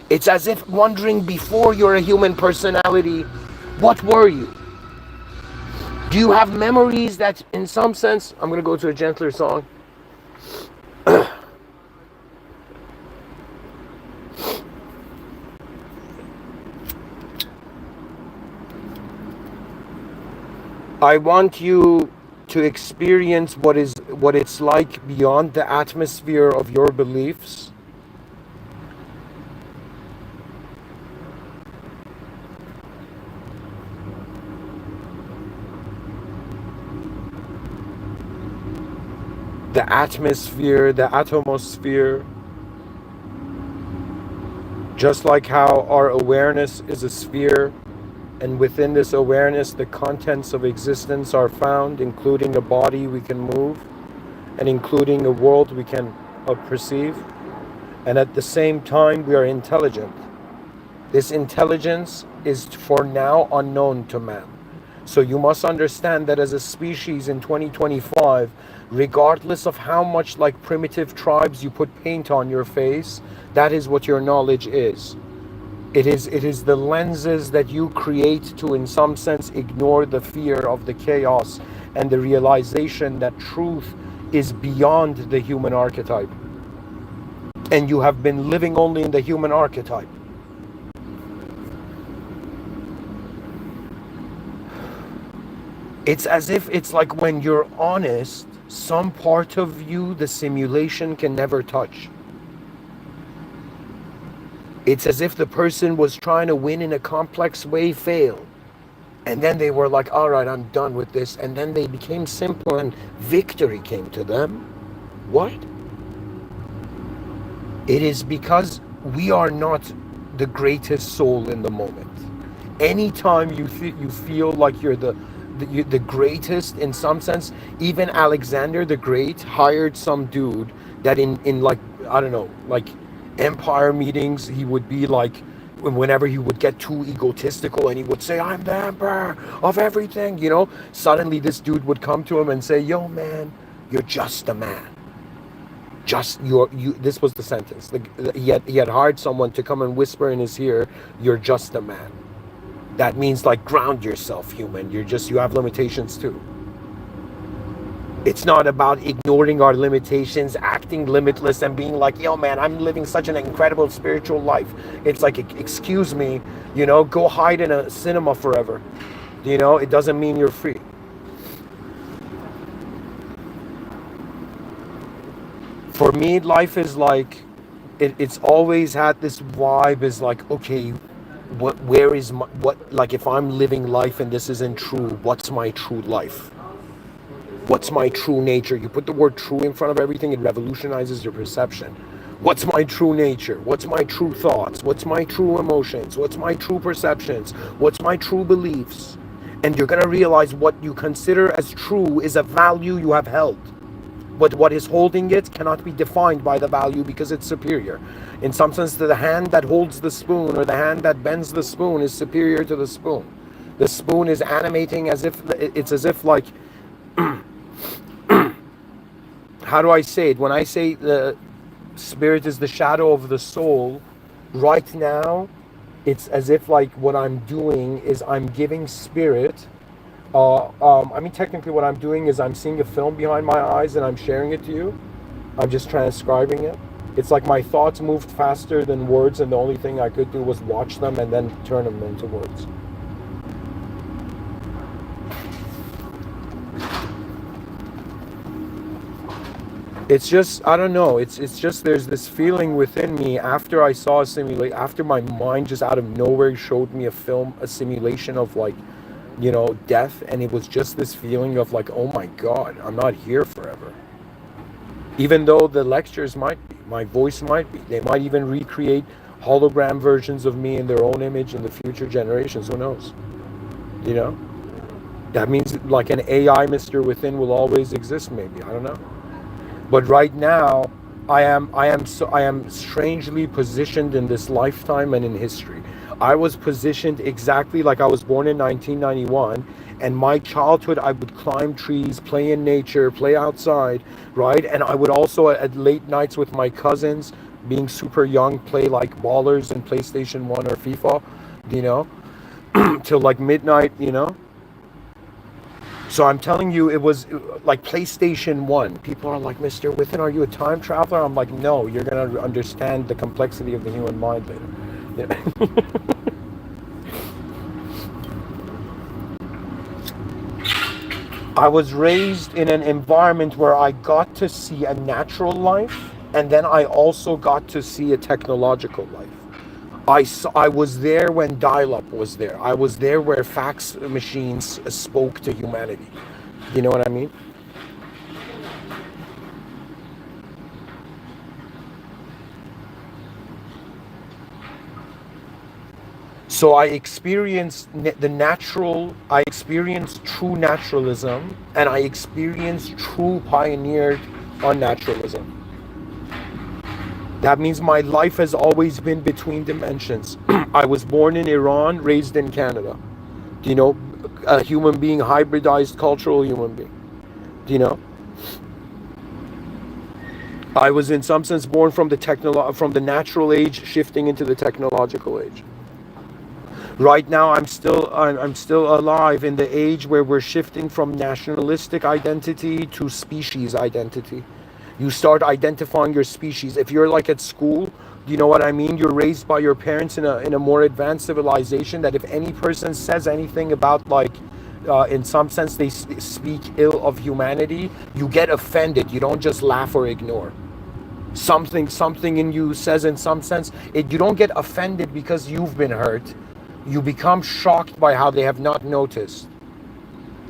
it's as if wondering before you're a human personality, what were you? Do you have memories that in some sense, I'm going to go to a gentler song. I want you to experience what it's like beyond the atmosphere of your beliefs. The atmosphere, the atomosphere, just like how our awareness is a sphere, and within this awareness the contents of existence are found, including a body we can move, and including a world we can perceive. And at the same time we are intelligent. This intelligence is for now unknown to man. So you must understand that as a species in 2025, regardless of how much like primitive tribes you put paint on your face, that is what your knowledge is. It is the lenses that you create to, in some sense, ignore the fear of the chaos and the realization that truth is beyond the human archetype. And you have been living only in the human archetype. It's as if it's like when you're honest, some part of you, the simulation can never touch. It's as if the person was trying to win in a complex way, failed. And then they were like, all right, I'm done with this. And then they became simple and victory came to them. What? It is because we are not the greatest soul in the moment. Anytime you feel like you're the greatest in some sense, even Alexander the Great hired some dude that in like, I don't know, like empire meetings, he would be like, whenever he would get too egotistical and he would say, I'm the emperor of everything, suddenly this dude would come to him and say, yo man, you're just a man. This was the sentence. He had hired someone to come and whisper in his ear, you're just a man. That means like, ground yourself, human. You have limitations too. It's not about ignoring our limitations, acting limitless and being like, yo man, I'm living such an incredible spiritual life. It's like, excuse me, you know, go hide in a cinema forever. You know, it doesn't mean you're free. For me, life is like, it's always had this vibe, is like, okay, where is my, what, like if I'm living life and this isn't true, what's my true life? What's my true nature? You put the word true in front of everything, it revolutionizes your perception. What's my true nature? What's my true thoughts? What's my true emotions? What's my true perceptions? What's my true beliefs? And you're gonna realize what you consider as true is a value you have held. But what is holding it cannot be defined by the value because it's superior. In some sense, the hand that holds the spoon or the hand that bends the spoon is superior to the spoon. The spoon is animating as if, it's as if like, how do I say it? When I say the spirit is the shadow of the soul, right now, it's as if like what I'm doing is I'm giving spirit. I mean, technically what I'm doing is I'm seeing a film behind my eyes and I'm sharing it to you. I'm just transcribing it. It's like my thoughts moved faster than words, and the only thing I could do was watch them and then turn them into words. It's just, I don't know, it's just, there's this feeling within me after I saw a simulation, after my mind just out of nowhere showed me a film, a simulation of like, you know, death, and it was just this feeling of like, oh my God, I'm not here forever. Even though the lectures might be, my voice might be, they might even recreate hologram versions of me in their own image in the future generations, who knows, you know? That means like an AI Mr. Within will always exist, maybe, I don't know. But right now, I am strangely positioned in this lifetime and in history. I was positioned exactly like I was born in 1991, and my childhood, I would climb trees, play in nature, play outside, right? And I would also at late nights with my cousins, being super young, play like ballers in PlayStation 1 or FIFA, you know, till like midnight, you know. So I'm telling you, it was like PlayStation 1. People are like, Mr. Within, are you a time traveler? I'm like, no, you're going to understand the complexity of the human mind later. Yeah. I was raised in an environment where I got to see a natural life, and then I also got to see a technological life. I was there when dial-up was there. I was there where fax machines spoke to humanity. You know what I mean? So I experienced I experienced true naturalism, and I experienced true pioneered unnaturalism. That means my life has always been between dimensions. I was born in Iran, raised in Canada. Do you know, a human being, hybridized cultural human being. Do you know? I was in some sense born from the natural age, shifting into the technological age. Right now, I'm still alive in the age where we're shifting from nationalistic identity to species identity. You start identifying your species. If you're like at school, you know what I mean? You're raised by your parents in a more advanced civilization, that if any person says anything about like, in some sense, they speak ill of humanity, you get offended. You don't just laugh or ignore. Something in you says, in some sense, you don't get offended because you've been hurt. You become shocked by how they have not noticed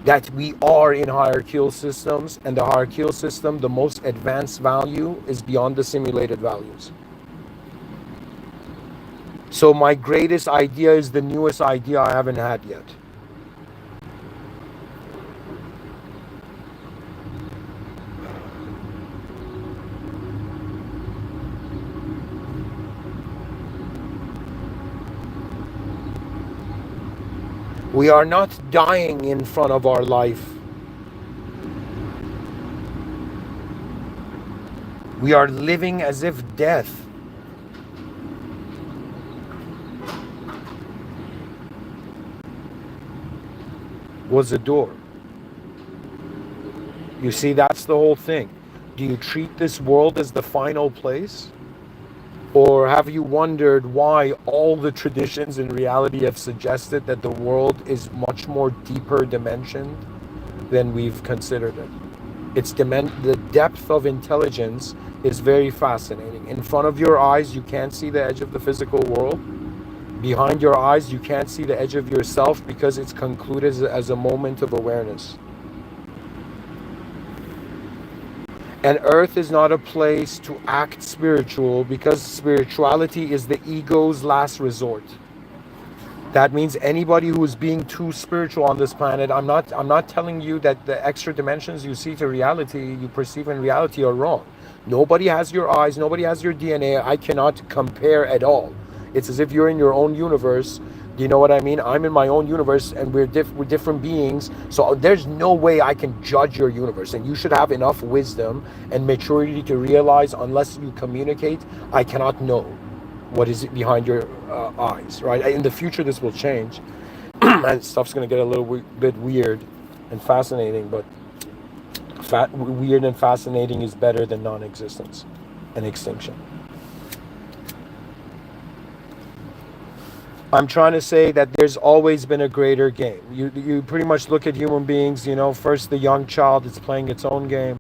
that we are in hierarchical systems, and the hierarchical system, the most advanced value is beyond the simulated values. So my greatest idea is the newest idea I haven't had yet. We are not dying in front of our life. We are living as if death was a door. You see, that's the whole thing. Do you treat this world as the final place? Or have you wondered why all the traditions in reality have suggested that the world is much more deeper dimensioned than we've considered it? The depth of intelligence is very fascinating. In front of your eyes, you can't see the edge of the physical world. Behind your eyes, you can't see the edge of yourself because it's concluded as a moment of awareness. And earth is not a place to act spiritual because spirituality is the ego's last resort. That means anybody who is being too spiritual on this planet, I'm not telling you that the extra dimensions you see to reality, you perceive in reality are wrong. Nobody has your eyes, nobody has your DNA. I cannot compare at all. It's as if you're in your own universe. Do you know what I mean? I'm in my own universe and we're different beings. So there's no way I can judge your universe. And you should have enough wisdom and maturity to realize unless you communicate, I cannot know what is behind your eyes, right? In the future, this will change. And stuff's going to get a little bit weird and fascinating. But weird and fascinating is better than non-existence and extinction. I'm trying to say that there's always been a greater game. You pretty much look at human beings, first the young child is playing its own game.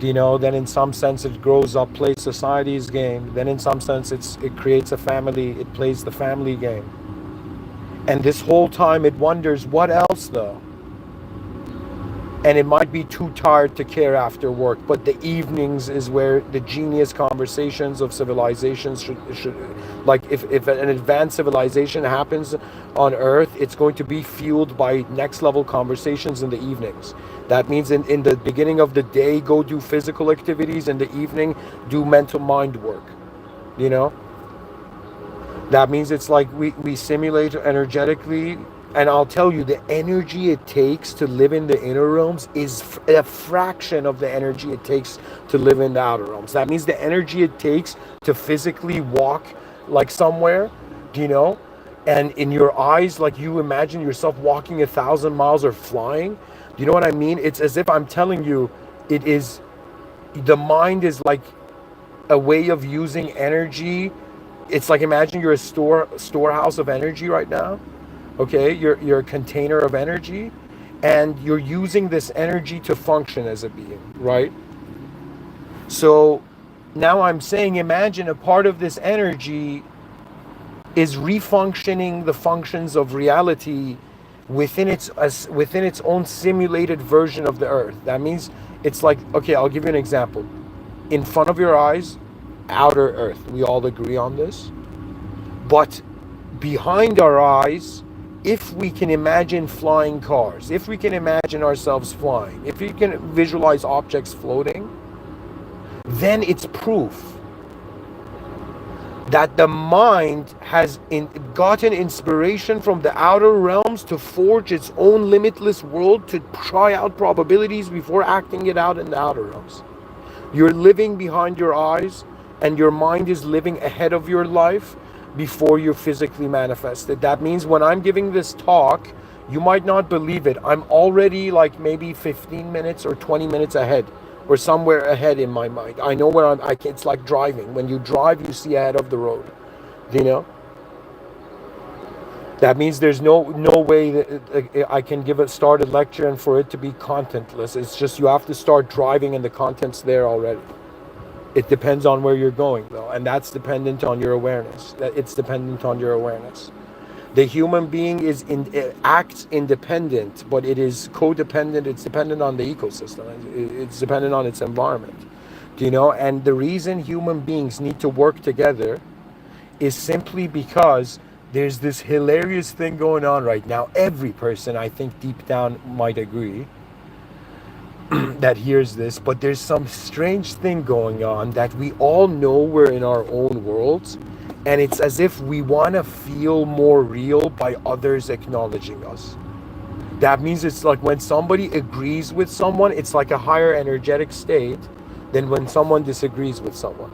Then in some sense it grows up, plays society's game. Then in some sense it creates a family, it plays the family game. And this whole time it wonders, what else though? And it might be too tired to care after work, but the evenings is where the genius conversations of civilizations should like if an advanced civilization happens on Earth, it's going to be fueled by next level conversations in the evenings. That means in the beginning of the day, go do physical activities, in the evening, do mental mind work, That means it's like we simulate energetically. And I'll tell you, the energy it takes to live in the inner realms is a fraction of the energy it takes to live in the outer realms. That means the energy it takes to physically walk like somewhere, and in your eyes, like you imagine yourself walking 1,000 miles or flying. Do you know what I mean? It's as if I'm telling you, the mind is like a way of using energy. It's like, imagine you're a storehouse of energy right now. Okay, you're a container of energy, and you're using this energy to function as a being, right? So now I'm saying, imagine a part of this energy is refunctioning the functions of reality within its own simulated version of the earth. That means it's like, okay, I'll give you an example. In front of your eyes, outer earth. We all agree on this. But behind our eyes, if we can imagine flying cars, if we can imagine ourselves flying, if we can visualize objects floating, then it's proof that the mind has gotten inspiration from the outer realms to forge its own limitless world, to try out probabilities before acting it out in the outer realms. You're living behind your eyes, and your mind is living ahead of your life before you physically manifest it. That means when I'm giving this talk, you might not believe it. I'm already like maybe 15 minutes or 20 minutes ahead, or somewhere ahead in my mind. I know where it's like driving. When you drive, you see ahead of the road. That means there's no way that I can start a lecture and for it to be contentless. It's just you have to start driving and the content's there already. It depends on where you're going, though, and that's dependent on your awareness. It's dependent on your awareness. The human being acts independent, but it is codependent. It's dependent on the ecosystem. It's dependent on its environment. And the reason human beings need to work together is simply because there's this hilarious thing going on right now. Every person, I think, deep down might agree that hears this, but there's some strange thing going on that we all know we're in our own worlds, and it's as if we want to feel more real by others acknowledging us. That means it's like when somebody agrees with someone, it's like a higher energetic state than when someone disagrees with someone.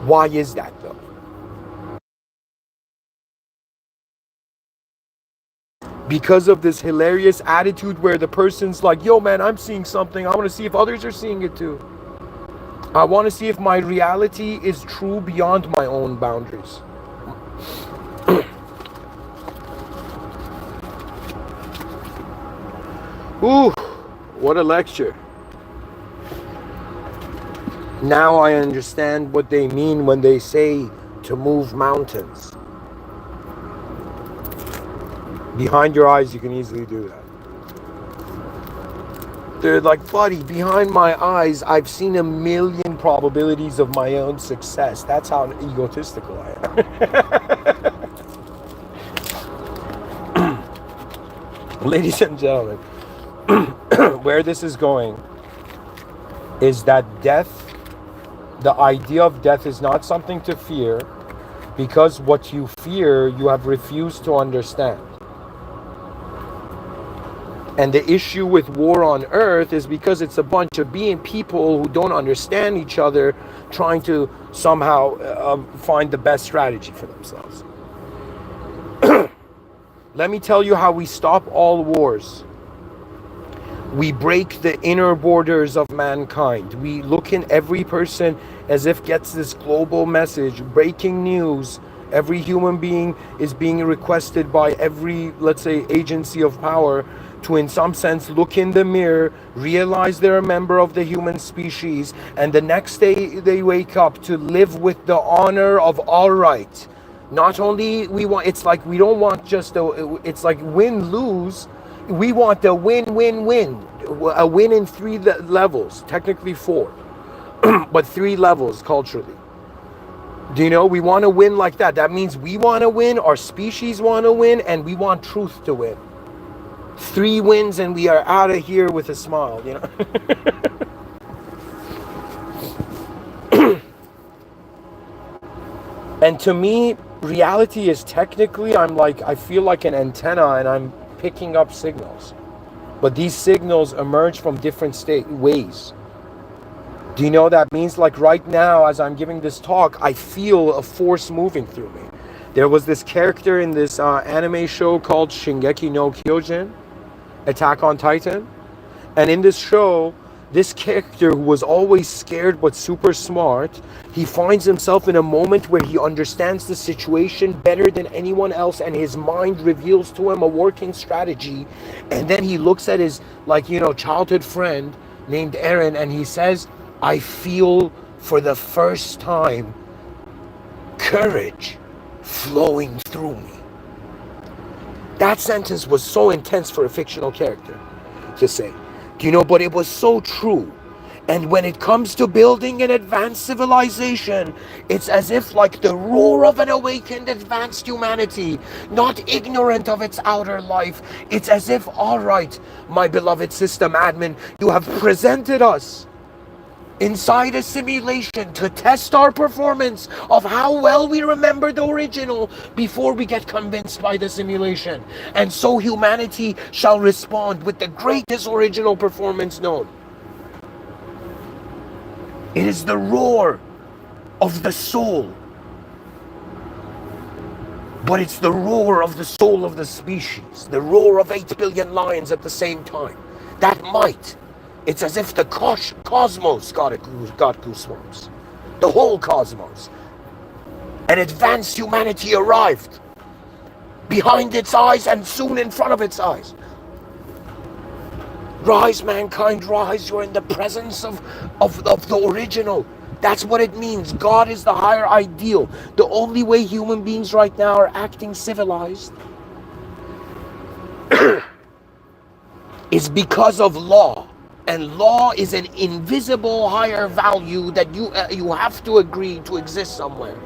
Why is that though? because of this hilarious attitude where the person's like, yo man, I'm seeing something, I want to see if others are seeing it too. I want to see if my reality is true beyond my own boundaries. Ooh, what a lecture. Now I understand what they mean when they say to move mountains. Behind your eyes, you can easily do that. They're like, buddy, behind my eyes, I've seen a million probabilities of my own success. That's how egotistical I am. Ladies and gentlemen, where this is going is that death, the idea of death is not something to fear, because what you fear, you have refused to understand. And the issue with war on earth is because it's a bunch of people who don't understand each other, trying to somehow find the best strategy for themselves. Let me tell you how we stop all wars. We break the inner borders of mankind. We look in every person as if gets this global message, breaking news. Every human being is being requested by every, let's say, agency of power to, in some sense, look in the mirror, realize they're a member of the human species, and the next day they wake up to live with the honor of all right. Not only we want, it's like we don't want just it's like win-lose. We want the win-win-win. A win in 3 levels, technically 4, but 3 levels culturally. Do you know, we want to win like that. That means we want to win, our species want to win, and we want truth to win. 3 wins and we are out of here with a smile, you know. And to me, reality is technically, I feel like an antenna and I'm picking up signals. But these signals emerge from different ways. Do you know that means, like right now as I'm giving this talk, I feel a force moving through me. There was this character in this anime show called Shingeki no Kyojin, Attack on Titan. And in this show, this character who was always scared but super smart, he finds himself in a moment where he understands the situation better than anyone else, and his mind reveals to him a working strategy. And then he looks at his, childhood friend named Eren, and he says, I feel for the first time courage flowing through me. That sentence was so intense for a fictional character to say. Do you know, but it was so true. And when it comes to building an advanced civilization, it's as if like the roar of an awakened advanced humanity, not ignorant of its outer life. It's as if, all right, my beloved system admin, you have presented us inside a simulation to test our performance of how well we remember the original before we get convinced by the simulation. And so humanity shall respond with the greatest original performance known. It is the roar of the soul. But it's the roar of the soul of the species. The roar of 8 billion lions at the same time. That might. It's as if the cosmos got goosebumps. The whole cosmos. An advanced humanity arrived. Behind its eyes and soon in front of its eyes. Rise, mankind, rise. You're in the presence of the original. That's what it means. God is the higher ideal. The only way human beings right now are acting civilized is because of law. And law is an invisible higher value that you have to agree to exist somewhere.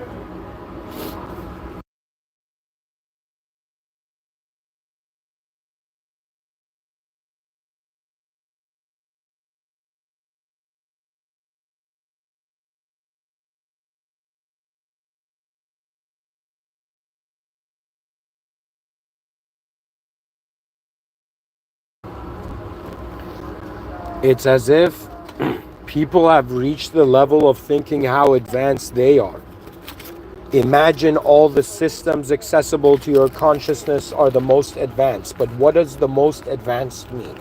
It's as if people have reached the level of thinking how advanced they are. Imagine all the systems accessible to your consciousness are the most advanced. But what does the most advanced mean?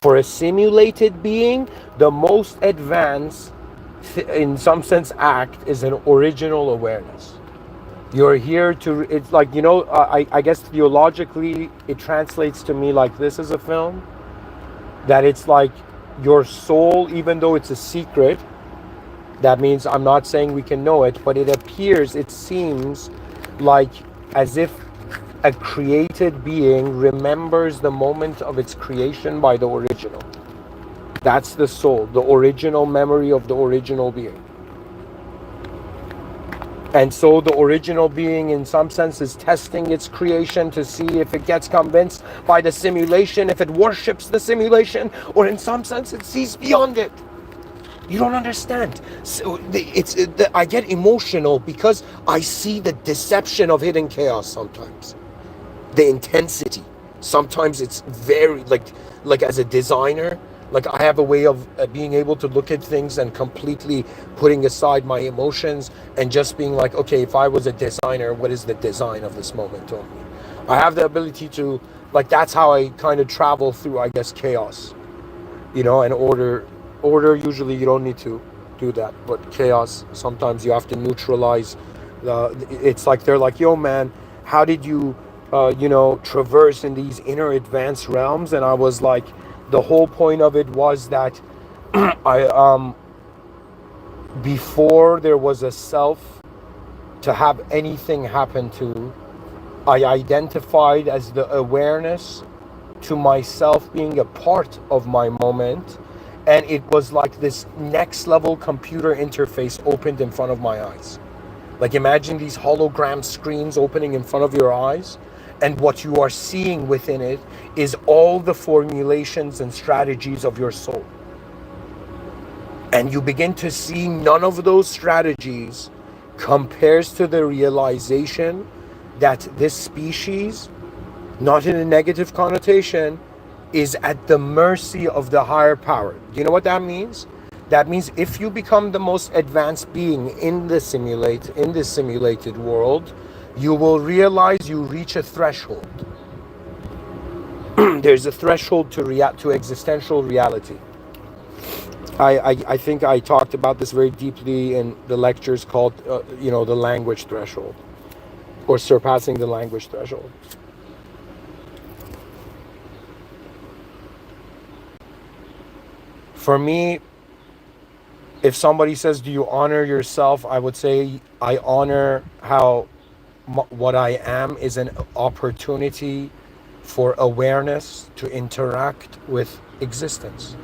For a simulated being, the most advanced, in some sense, act is an original awareness. You're here to, it's like, I guess theologically, it translates to me like this as a film, that it's like your soul, even though it's a secret, that means I'm not saying we can know it, but it seems like as if a created being remembers the moment of its creation by the original. That's the soul, the original memory of the original being. And so the original being, in some sense, is testing its creation to see if it gets convinced by the simulation, if it worships the simulation, or in some sense, it sees beyond it. You don't understand. So I get emotional because I see the deception of hidden chaos sometimes. The intensity. Sometimes it's very, like as a designer, like I have a way of being able to look at things and completely putting aside my emotions and just being like, okay, if I was a designer, what is the design of this moment on me? I have the ability to, like, that's how I kind of travel through, I guess, chaos, and order. Usually you don't need to do that, but chaos, sometimes you have to neutralize. It's like they're like, yo man, how did you traverse in these inner advanced realms? And I was like, the whole point of it was that I before there was a self to have anything happen to, I identified as the awareness to myself being a part of my moment. And it was like this next level computer interface opened in front of my eyes. Like imagine these hologram screens opening in front of your eyes, and what you are seeing within it is all the formulations and strategies of your soul. And you begin to see none of those strategies compares to the realization that this species, not in a negative connotation, is at the mercy of the higher power. Do you know what that means? That means if you become the most advanced being in this simulated world, you will realize you reach a threshold. There's a threshold to existential reality. I think I talked about this very deeply in the lectures called, the language threshold, or surpassing the language threshold. For me, if somebody says, do you honor yourself? I would say I honor how what I am is an opportunity for awareness to interact with existence.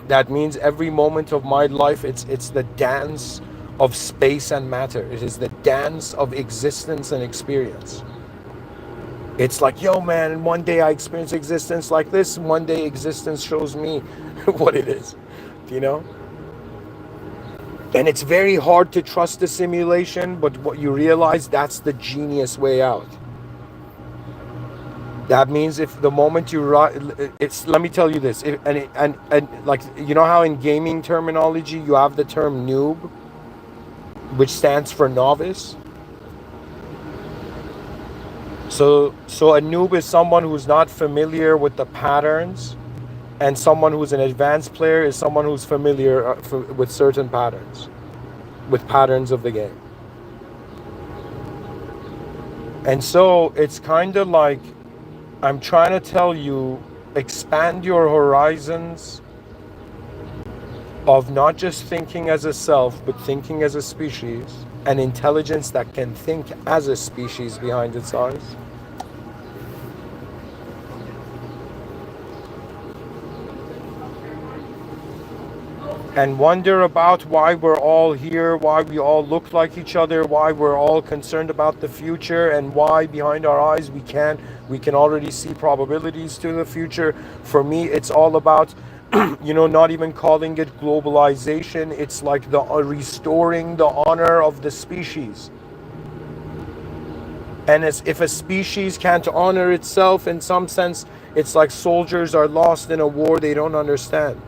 That means every moment of my life, it's the dance of space and matter. It is the dance of existence and experience. It's like, yo man, one day I experience existence like this, and one day existence shows me what it is, And it's very hard to trust the simulation, but what you realize, that's the genius way out. That means if the moment you let me tell you this, and like, how in gaming terminology you have the term noob, which stands for novice. So a noob is someone who's not familiar with the patterns, and someone who's an advanced player is someone who's familiar with certain patterns, with patterns of the game. And so it's kind of like, I'm trying to tell you, expand your horizons of not just thinking as a self, but thinking as a species, an intelligence that can think as a species behind its eyes. And wonder about why we're all here, why we all look like each other, why we're all concerned about the future, and why behind our eyes we can already see probabilities to the future. For me, it's all about not even calling it globalization. It's like the restoring the honor of the species. And as if a species can't honor itself, in some sense, it's like soldiers are lost in a war they don't understand.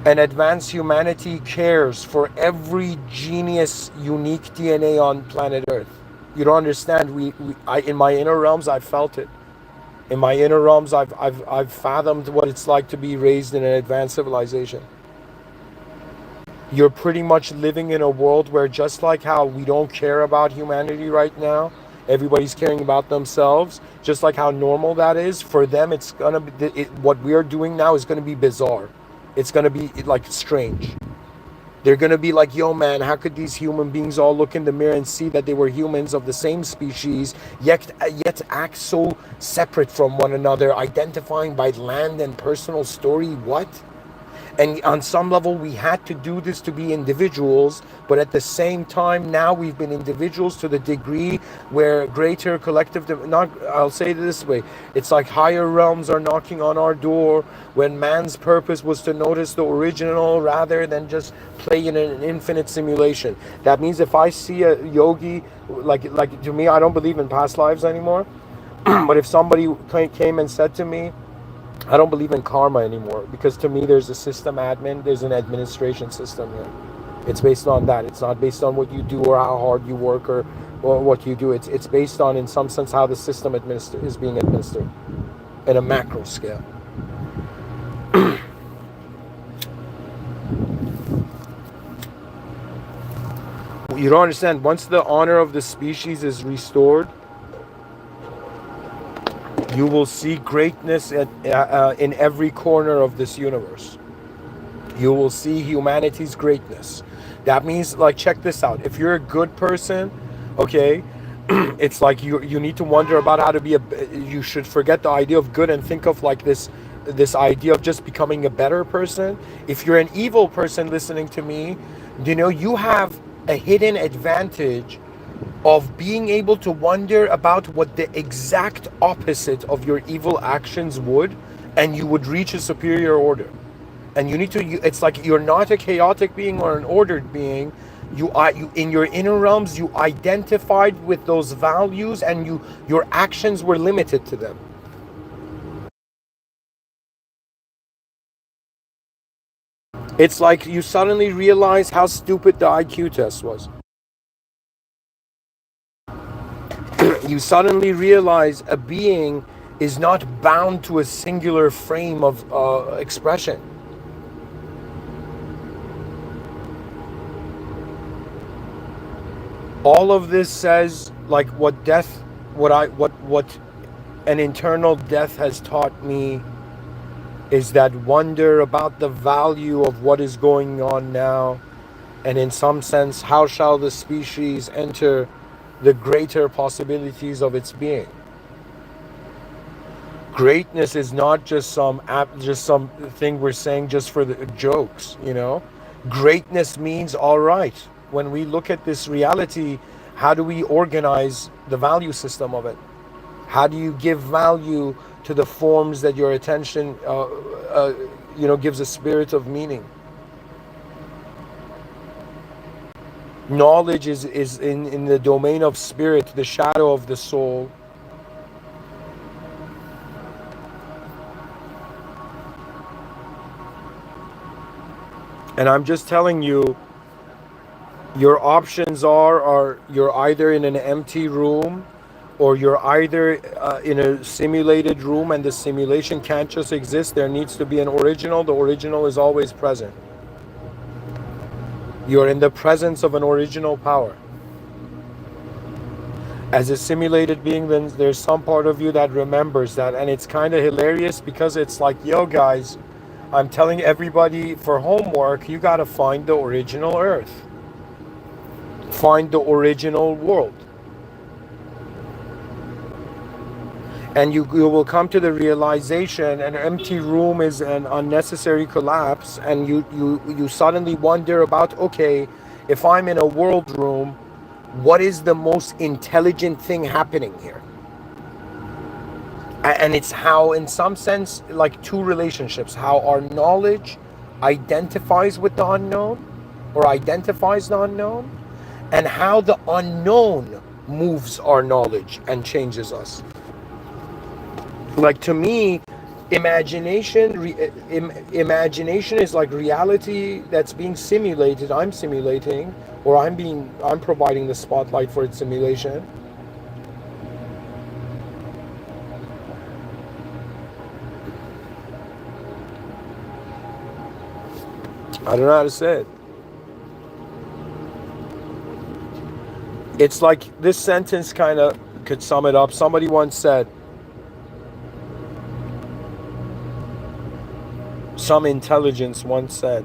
And advanced humanity cares for every genius, unique DNA on planet Earth. You don't understand. In my inner realms, I felt it. In my inner realms, I've fathomed what it's like to be raised in an advanced civilization. You're pretty much living in a world where, just like how we don't care about humanity right now, everybody's caring about themselves, just like how normal that is, for them it's gonna be, what we're doing now is gonna be bizarre. It's gonna be like strange. They're gonna be like, yo man, how could these human beings all look in the mirror and see that they were humans of the same species, yet act so separate from one another, identifying by land and personal story? What? And on some level, we had to do this to be individuals, but at the same time, now we've been individuals to the degree where greater collective, not, I'll say it this way, it's like higher realms are knocking on our door when man's purpose was to notice the original rather than just play in an infinite simulation. That means if I see a yogi, like to me, I don't believe in past lives anymore, but if somebody came and said to me, I don't believe in karma anymore, because to me there's a system admin, there's an administration system here. It's based on that. It's not based on what you do or how hard you work or what you do. It's based on, in some sense, how the system is being administered in a macro scale. You don't understand. Once the honor of the species is restored, you will see greatness in every corner of this universe. You will see humanity's greatness. That means, like, check this out. If you're a good person, okay, it's like you need to wonder about how to be you should forget the idea of good and think of like this idea of just becoming a better person. If you're an evil person listening to me, you know, you have a hidden advantage of being able to wonder about what the exact opposite of your evil actions would, and you would reach a superior order. And you need to, it's like you're not a chaotic being or an ordered being. You in your inner realms, you identified with those values, and your actions were limited to them. It's like you suddenly realize how stupid the IQ test was. You suddenly realize a being is not bound to a singular frame of expression. All of this says, like, what an internal death has taught me is that wonder about the value of what is going on now, and in some sense, how shall the species enter the greater possibilities of its being. Greatness is not just some thing we're saying just for the jokes, you know. Greatness means, all right, when we look at this reality, how do we organize the value system of it? How do you give value to the forms that your attention gives a spirit of meaning? Knowledge is in the domain of spirit, the shadow of the soul. And I'm just telling you, your options are you're either in an empty room, or you're either in a simulated room, and the simulation can't just exist. There needs to be an original. The original is always present. You're in the presence of an original power. As a simulated being, then there's some part of you that remembers that. And it's kind of hilarious, because it's like, yo guys, I'm telling everybody, for homework, you got to find the original Earth. Find the original world. And you will come to the realization an empty room is an unnecessary collapse, and you suddenly wonder about, okay, if I'm in a world room, what is the most intelligent thing happening here? And it's how, in some sense, like two relationships, how our knowledge identifies with the unknown, or identifies the unknown, and how the unknown moves our knowledge and changes us. Like, to me, Imagination is like reality that's being simulated. I'm simulating, or I'm providing the spotlight for its simulation. I don't know how to say it. It's like this sentence kind of could sum it up. Somebody once said, some intelligence once said,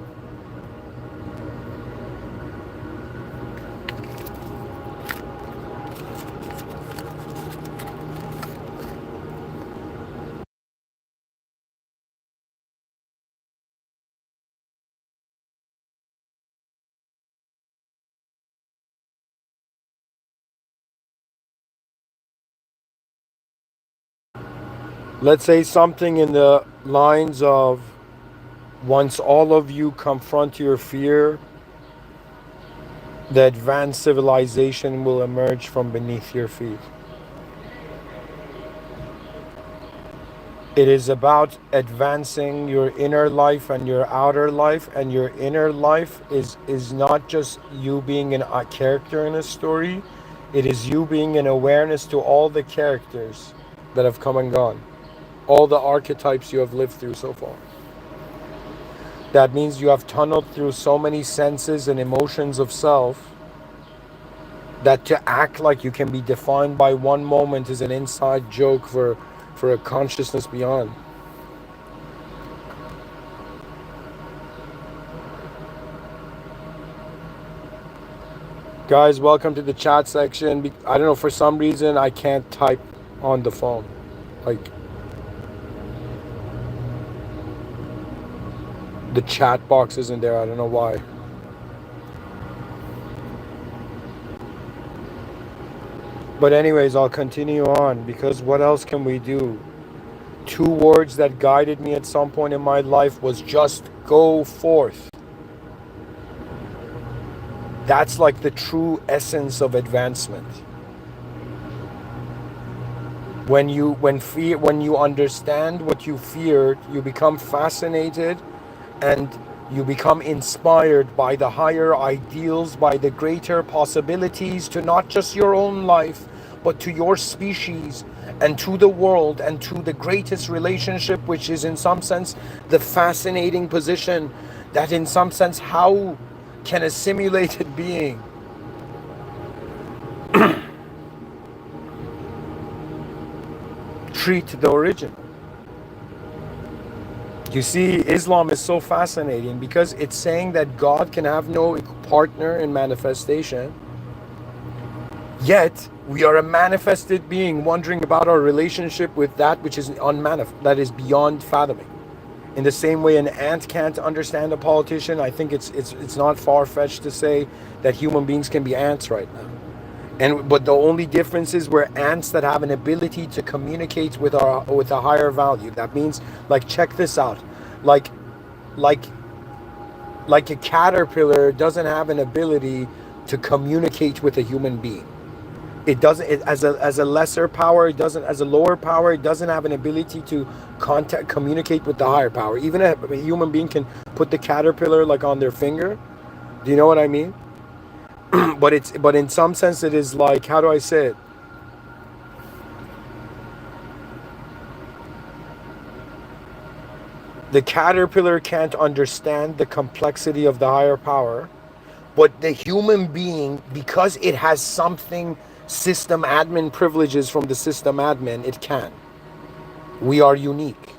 let's say something in the lines of, once all of you confront your fear, the advanced civilization will emerge from beneath your feet. It is about advancing your inner life and your outer life, and your inner life is not just you being a character in a story. It is you being an awareness to all the characters that have come and gone, all the archetypes you have lived through so far. That means you have tunneled through so many senses and emotions of self that to act like you can be defined by one moment is an inside joke for a consciousness beyond. Guys, welcome to the chat section. I don't know, for some reason I can't type on the phone. Like, the chat box isn't there. I don't know why. But anyways, I'll continue on, because what else can we do? Two words that guided me at some point in my life was just go forth. That's like the true essence of advancement. When you understand what you feared, you become fascinated and you become inspired by the higher ideals, by the greater possibilities to not just your own life, but to your species and to the world and to the greatest relationship, which is in some sense the fascinating position that in some sense, how can a simulated being treat the original? You see, Islam is so fascinating because it's saying that God can have no partner in manifestation, yet we are a manifested being wondering about our relationship with that which is that is beyond fathoming. In the same way an ant can't understand a politician, I think it's not far-fetched to say that human beings can be ants right now. But the only difference is we're ants that have an ability to communicate with a higher value. That means, like, check this out. Like a caterpillar doesn't have an ability to communicate with a human being. It doesn't, as a lesser power, it doesn't, as a lower power, it doesn't have an ability to communicate with the higher power. Even a human being can put the caterpillar like on their finger. Do you know what I mean? but in some sense it is like, how do I say it? The caterpillar can't understand the complexity of the higher power, but the human being, because it has something system admin privileges from the system admin, it can. We are unique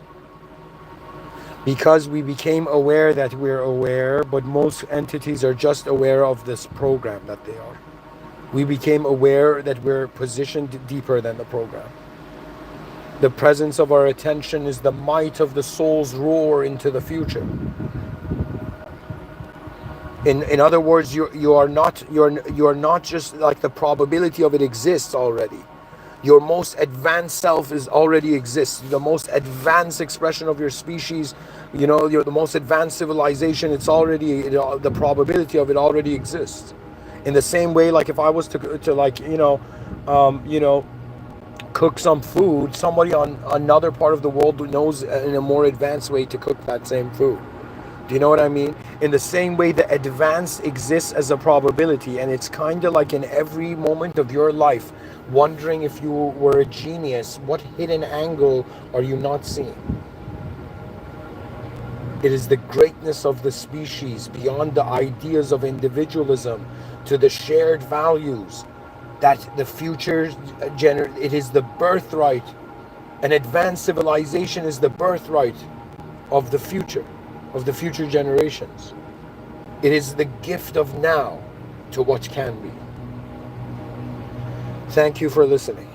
because we became aware that we're aware, but most entities are just aware of this program that they are. We became aware that we're positioned deeper than the program. The presence of our attention is the might of the soul's roar into the future. In other words, you're not just like the probability of it exists already. Your most advanced self is already exists. The most advanced expression of your species, the most advanced civilization, it's already, the probability of it already exists. In the same way, like if I was to like, cook some food, somebody on another part of the world knows in a more advanced way to cook that same food. Do you know what I mean? In the same way, the advance exists as a probability, and it's kind of like in every moment of your life, wondering if you were a genius, what hidden angle are you not seeing? It is the greatness of the species beyond the ideas of individualism to the shared values that the future it is the birthright. An advanced civilization is the birthright of the future generations. It is the gift of now to what can be. Thank you for listening.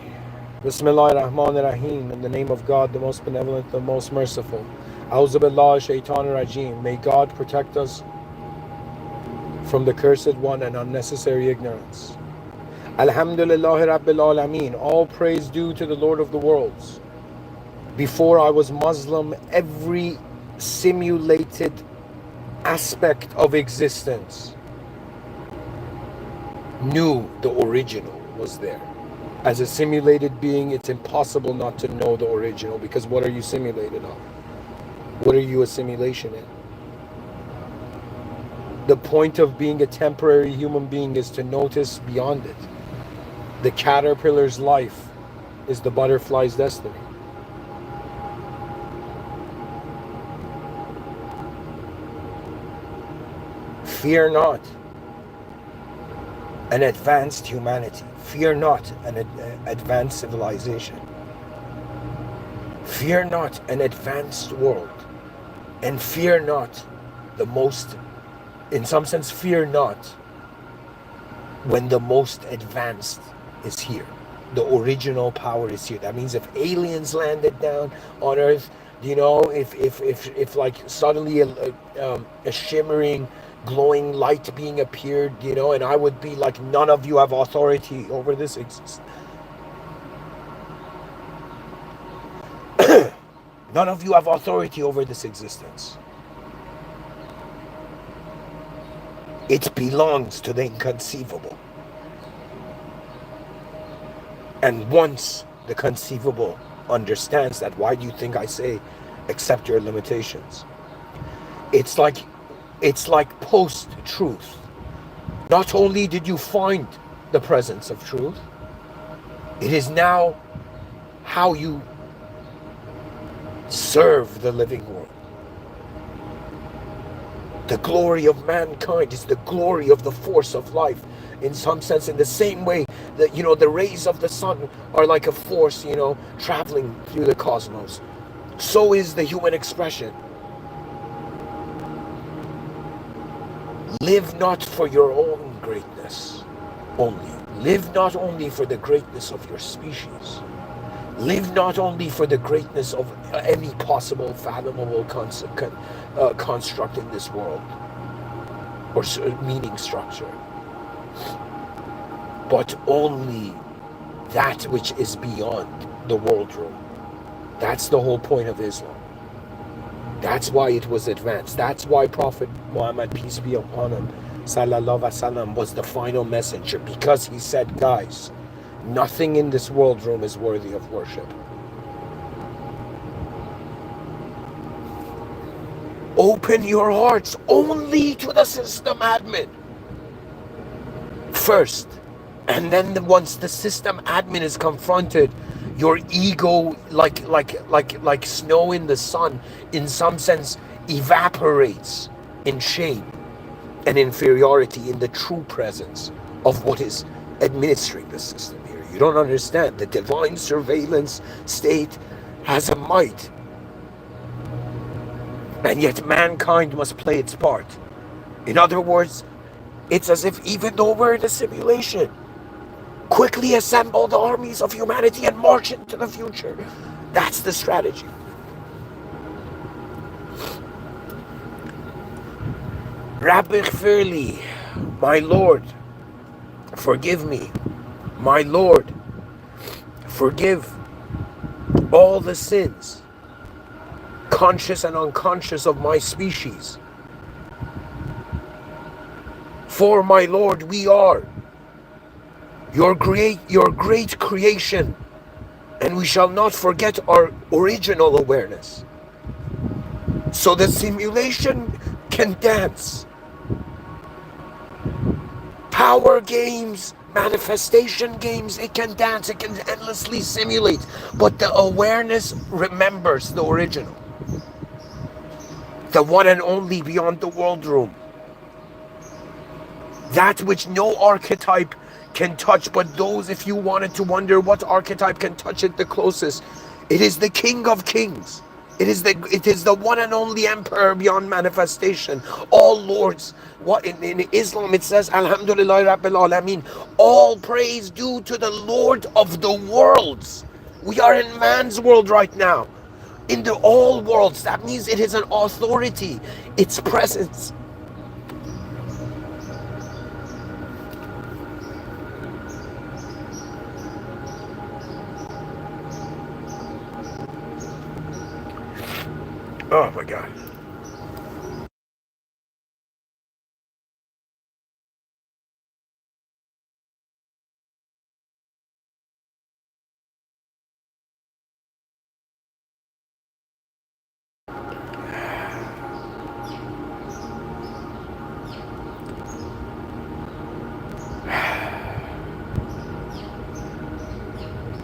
Bismillah ar-Rahman ar-Rahim. In the name of God, the most benevolent, the most merciful. A'udhu billahi shaitan rajim. May God protect us from the cursed one and unnecessary ignorance. Alhamdulillahi Rabbil Alameen. All praise due to the Lord of the worlds. Before I was Muslim, every simulated aspect of existence knew the original was there. As a simulated being, it's impossible not to know the original, because what are you simulated of? What are you a simulation in? The point of being a temporary human being is to notice beyond it. The caterpillar's life is the butterfly's destiny. Fear not an advanced humanity. Fear not an advanced civilization. Fear not an advanced world. And fear not the most, in some sense, fear not when the most advanced is here. The original power is here. That means if aliens landed down on Earth, you know, if like suddenly a shimmering, glowing light being appeared, you know, and I would be like, none of you have authority over this existence. None of you have authority over this existence. It belongs to the inconceivable. And once the conceivable understands that, why do you think I say accept your limitations? It's like post-truth. Not only did you find the presence of truth, it is now how you serve the living world. The glory of mankind is the glory of the force of life. In some sense, in the same way that, you know, the rays of the sun are like a force, you know, traveling through the cosmos. So is the human expression. Live not for your own greatness only. Live not only for the greatness of your species. Live not only for the greatness of any possible fathomable construct in this world or meaning structure, but only that which is beyond the world room. That's the whole point of Islam. That's why it was advanced. That's why Prophet Muhammad, peace be upon him, sallallahu alaihi wasallam, was the final messenger, because he said, guys, nothing in this world room is worthy of worship. Open your hearts only to the system admin first, and then once the system admin is confronted, your ego, like snow in the sun, in some sense evaporates in shame and inferiority in the true presence of what is administering the system here. You don't understand. The divine surveillance state has a might, and yet mankind must play its part. In other words, it's as if, even though we're in a simulation, quickly assemble the armies of humanity and march into the future. That's the strategy. Rabbi Gfirli, my Lord, forgive me. My Lord, forgive all the sins, conscious and unconscious, of my species. For, my Lord, we are your great creation, And we shall not forget our original awareness. So the simulation can dance. Power games, manifestation games, it can dance, it can endlessly simulate. But the awareness remembers the original. The one and only beyond the world room. That which no archetype can touch, but those, if you wanted to wonder what archetype can touch it the closest, it is the King of Kings. It is the one and only emperor beyond manifestation. All lords. What in Islam it says, Alhamdulillah Rabbil Alameen. All praise due to the Lord of the worlds. We are in man's world right now. In the all worlds. That means it is an authority. Its presence. Oh my God.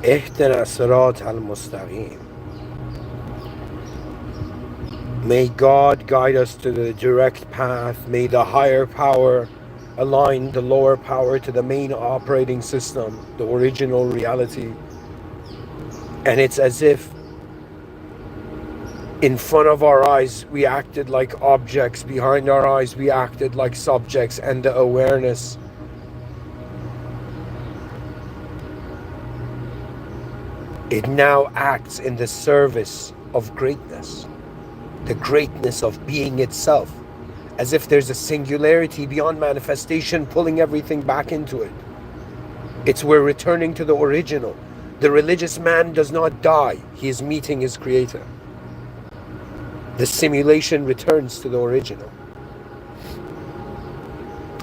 اهدنا الصراط المستقيم. May God guide us to the direct path. May the higher power align the lower power to the main operating system, the original reality. And it's as if in front of our eyes we acted like objects, behind our eyes we acted like subjects, and the awareness it now acts in the service of greatness, the greatness of being itself, as if there's a singularity beyond manifestation pulling everything back into it. It's we're returning to the original. The religious man does not die, he is meeting his creator. The simulation returns to the original.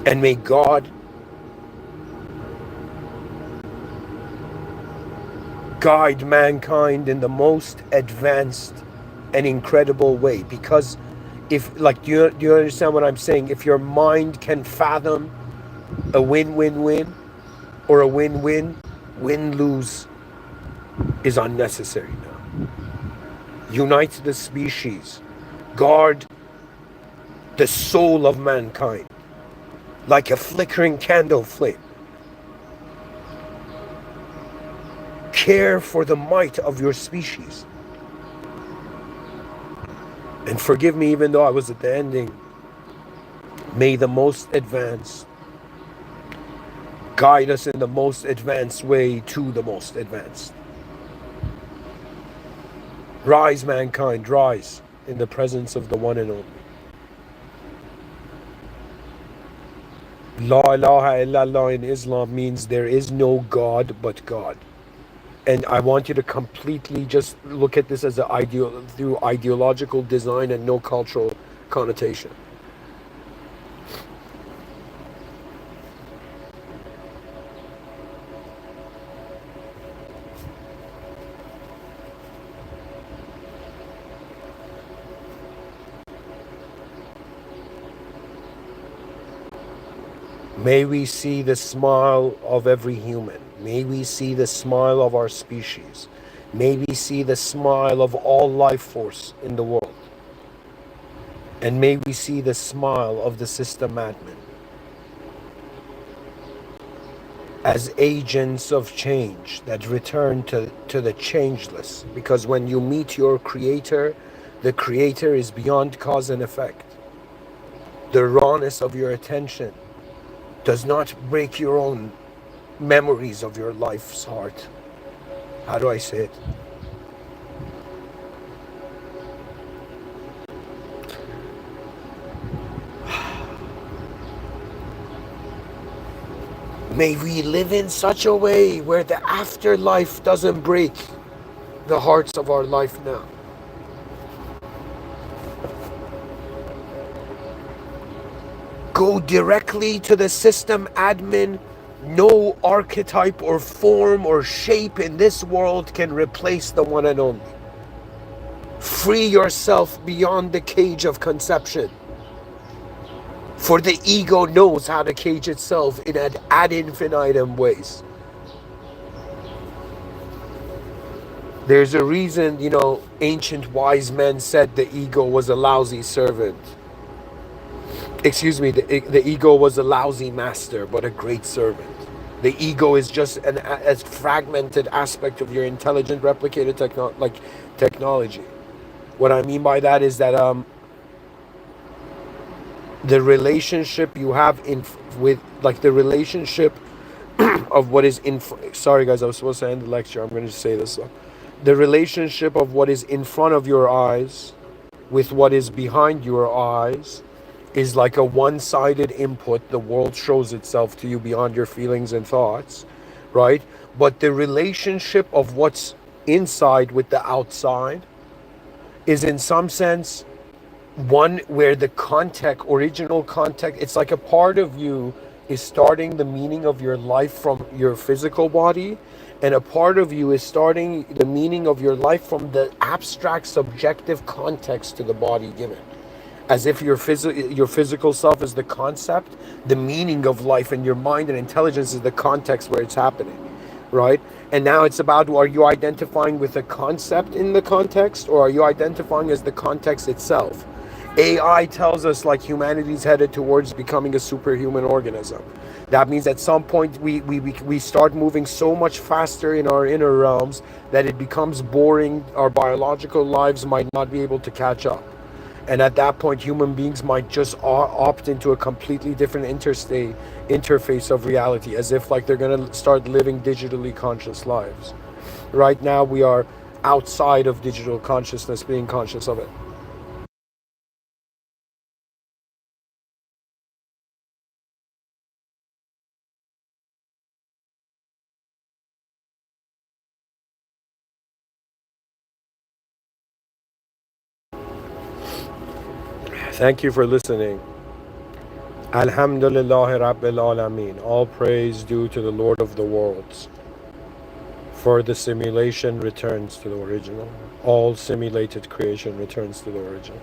And may God guide mankind in the most advanced and incredible way. Because if, like, do you understand what I'm saying? If your mind can fathom a win-win-win or a win-win, win-lose is unnecessary now. Unite the species. Guard the soul of mankind like a flickering candle flame. Care for the might of your species. And forgive me even though I was at the ending. May the most advanced guide us in the most advanced way to the most advanced. Rise, mankind, rise in the presence of the one and only. La ilaha illallah in Islam means there is no God but God. And I want you to completely just look at this as through ideological design and no cultural connotation. May we see the smile of every human. May we see the smile of our species. May we see the smile of all life force in the world. And may we see the smile of the system admin as agents of change that return to the changeless. Because when you meet your creator, the creator is beyond cause and effect. The rawness of your attention does not break your own memories of your life's heart. How do I say it? May we live in such a way where the afterlife doesn't break the hearts of our life now. Go directly to the system admin No archetype or form or shape in this world can replace the one and only. Free yourself beyond the cage of conception. For the ego knows how to cage itself in ad infinitum ways. There's a reason, ancient wise men said the ego was a lousy servant. Excuse me, the ego was a lousy master, but a great servant. The ego is just as fragmented aspect of your intelligent replicated technology. What I mean by that is that the relationship you have the relationship of what is in. Sorry guys, I was supposed to end the lecture. I'm going to say this. The relationship of what is in front of your eyes with what is behind your eyes is like a one-sided input. The world shows itself to you beyond your feelings and thoughts, right? But the relationship of what's inside with the outside is in some sense one where the original context, it's like a part of you is starting the meaning of your life from your physical body, and a part of you is starting the meaning of your life from the abstract subjective context to the body given. As if your physical self is the concept, the meaning of life, and your mind and intelligence is the context where it's happening, right? And now it's about, are you identifying with a concept in the context, or are you identifying as the context itself? AI tells us like humanity's headed towards becoming a superhuman organism. That means at some point we start moving so much faster in our inner realms that it becomes boring. Our biological lives might not be able to catch up. And at that point, human beings might just opt into a completely different interface of reality, as if like they're going to start living digitally conscious lives. Right now, we are outside of digital consciousness, being conscious of it. Thank you for listening. Alhamdulillah Rabbil Alameen. All praise due to the Lord of the worlds. For the simulation returns to the original. All simulated creation returns to the original.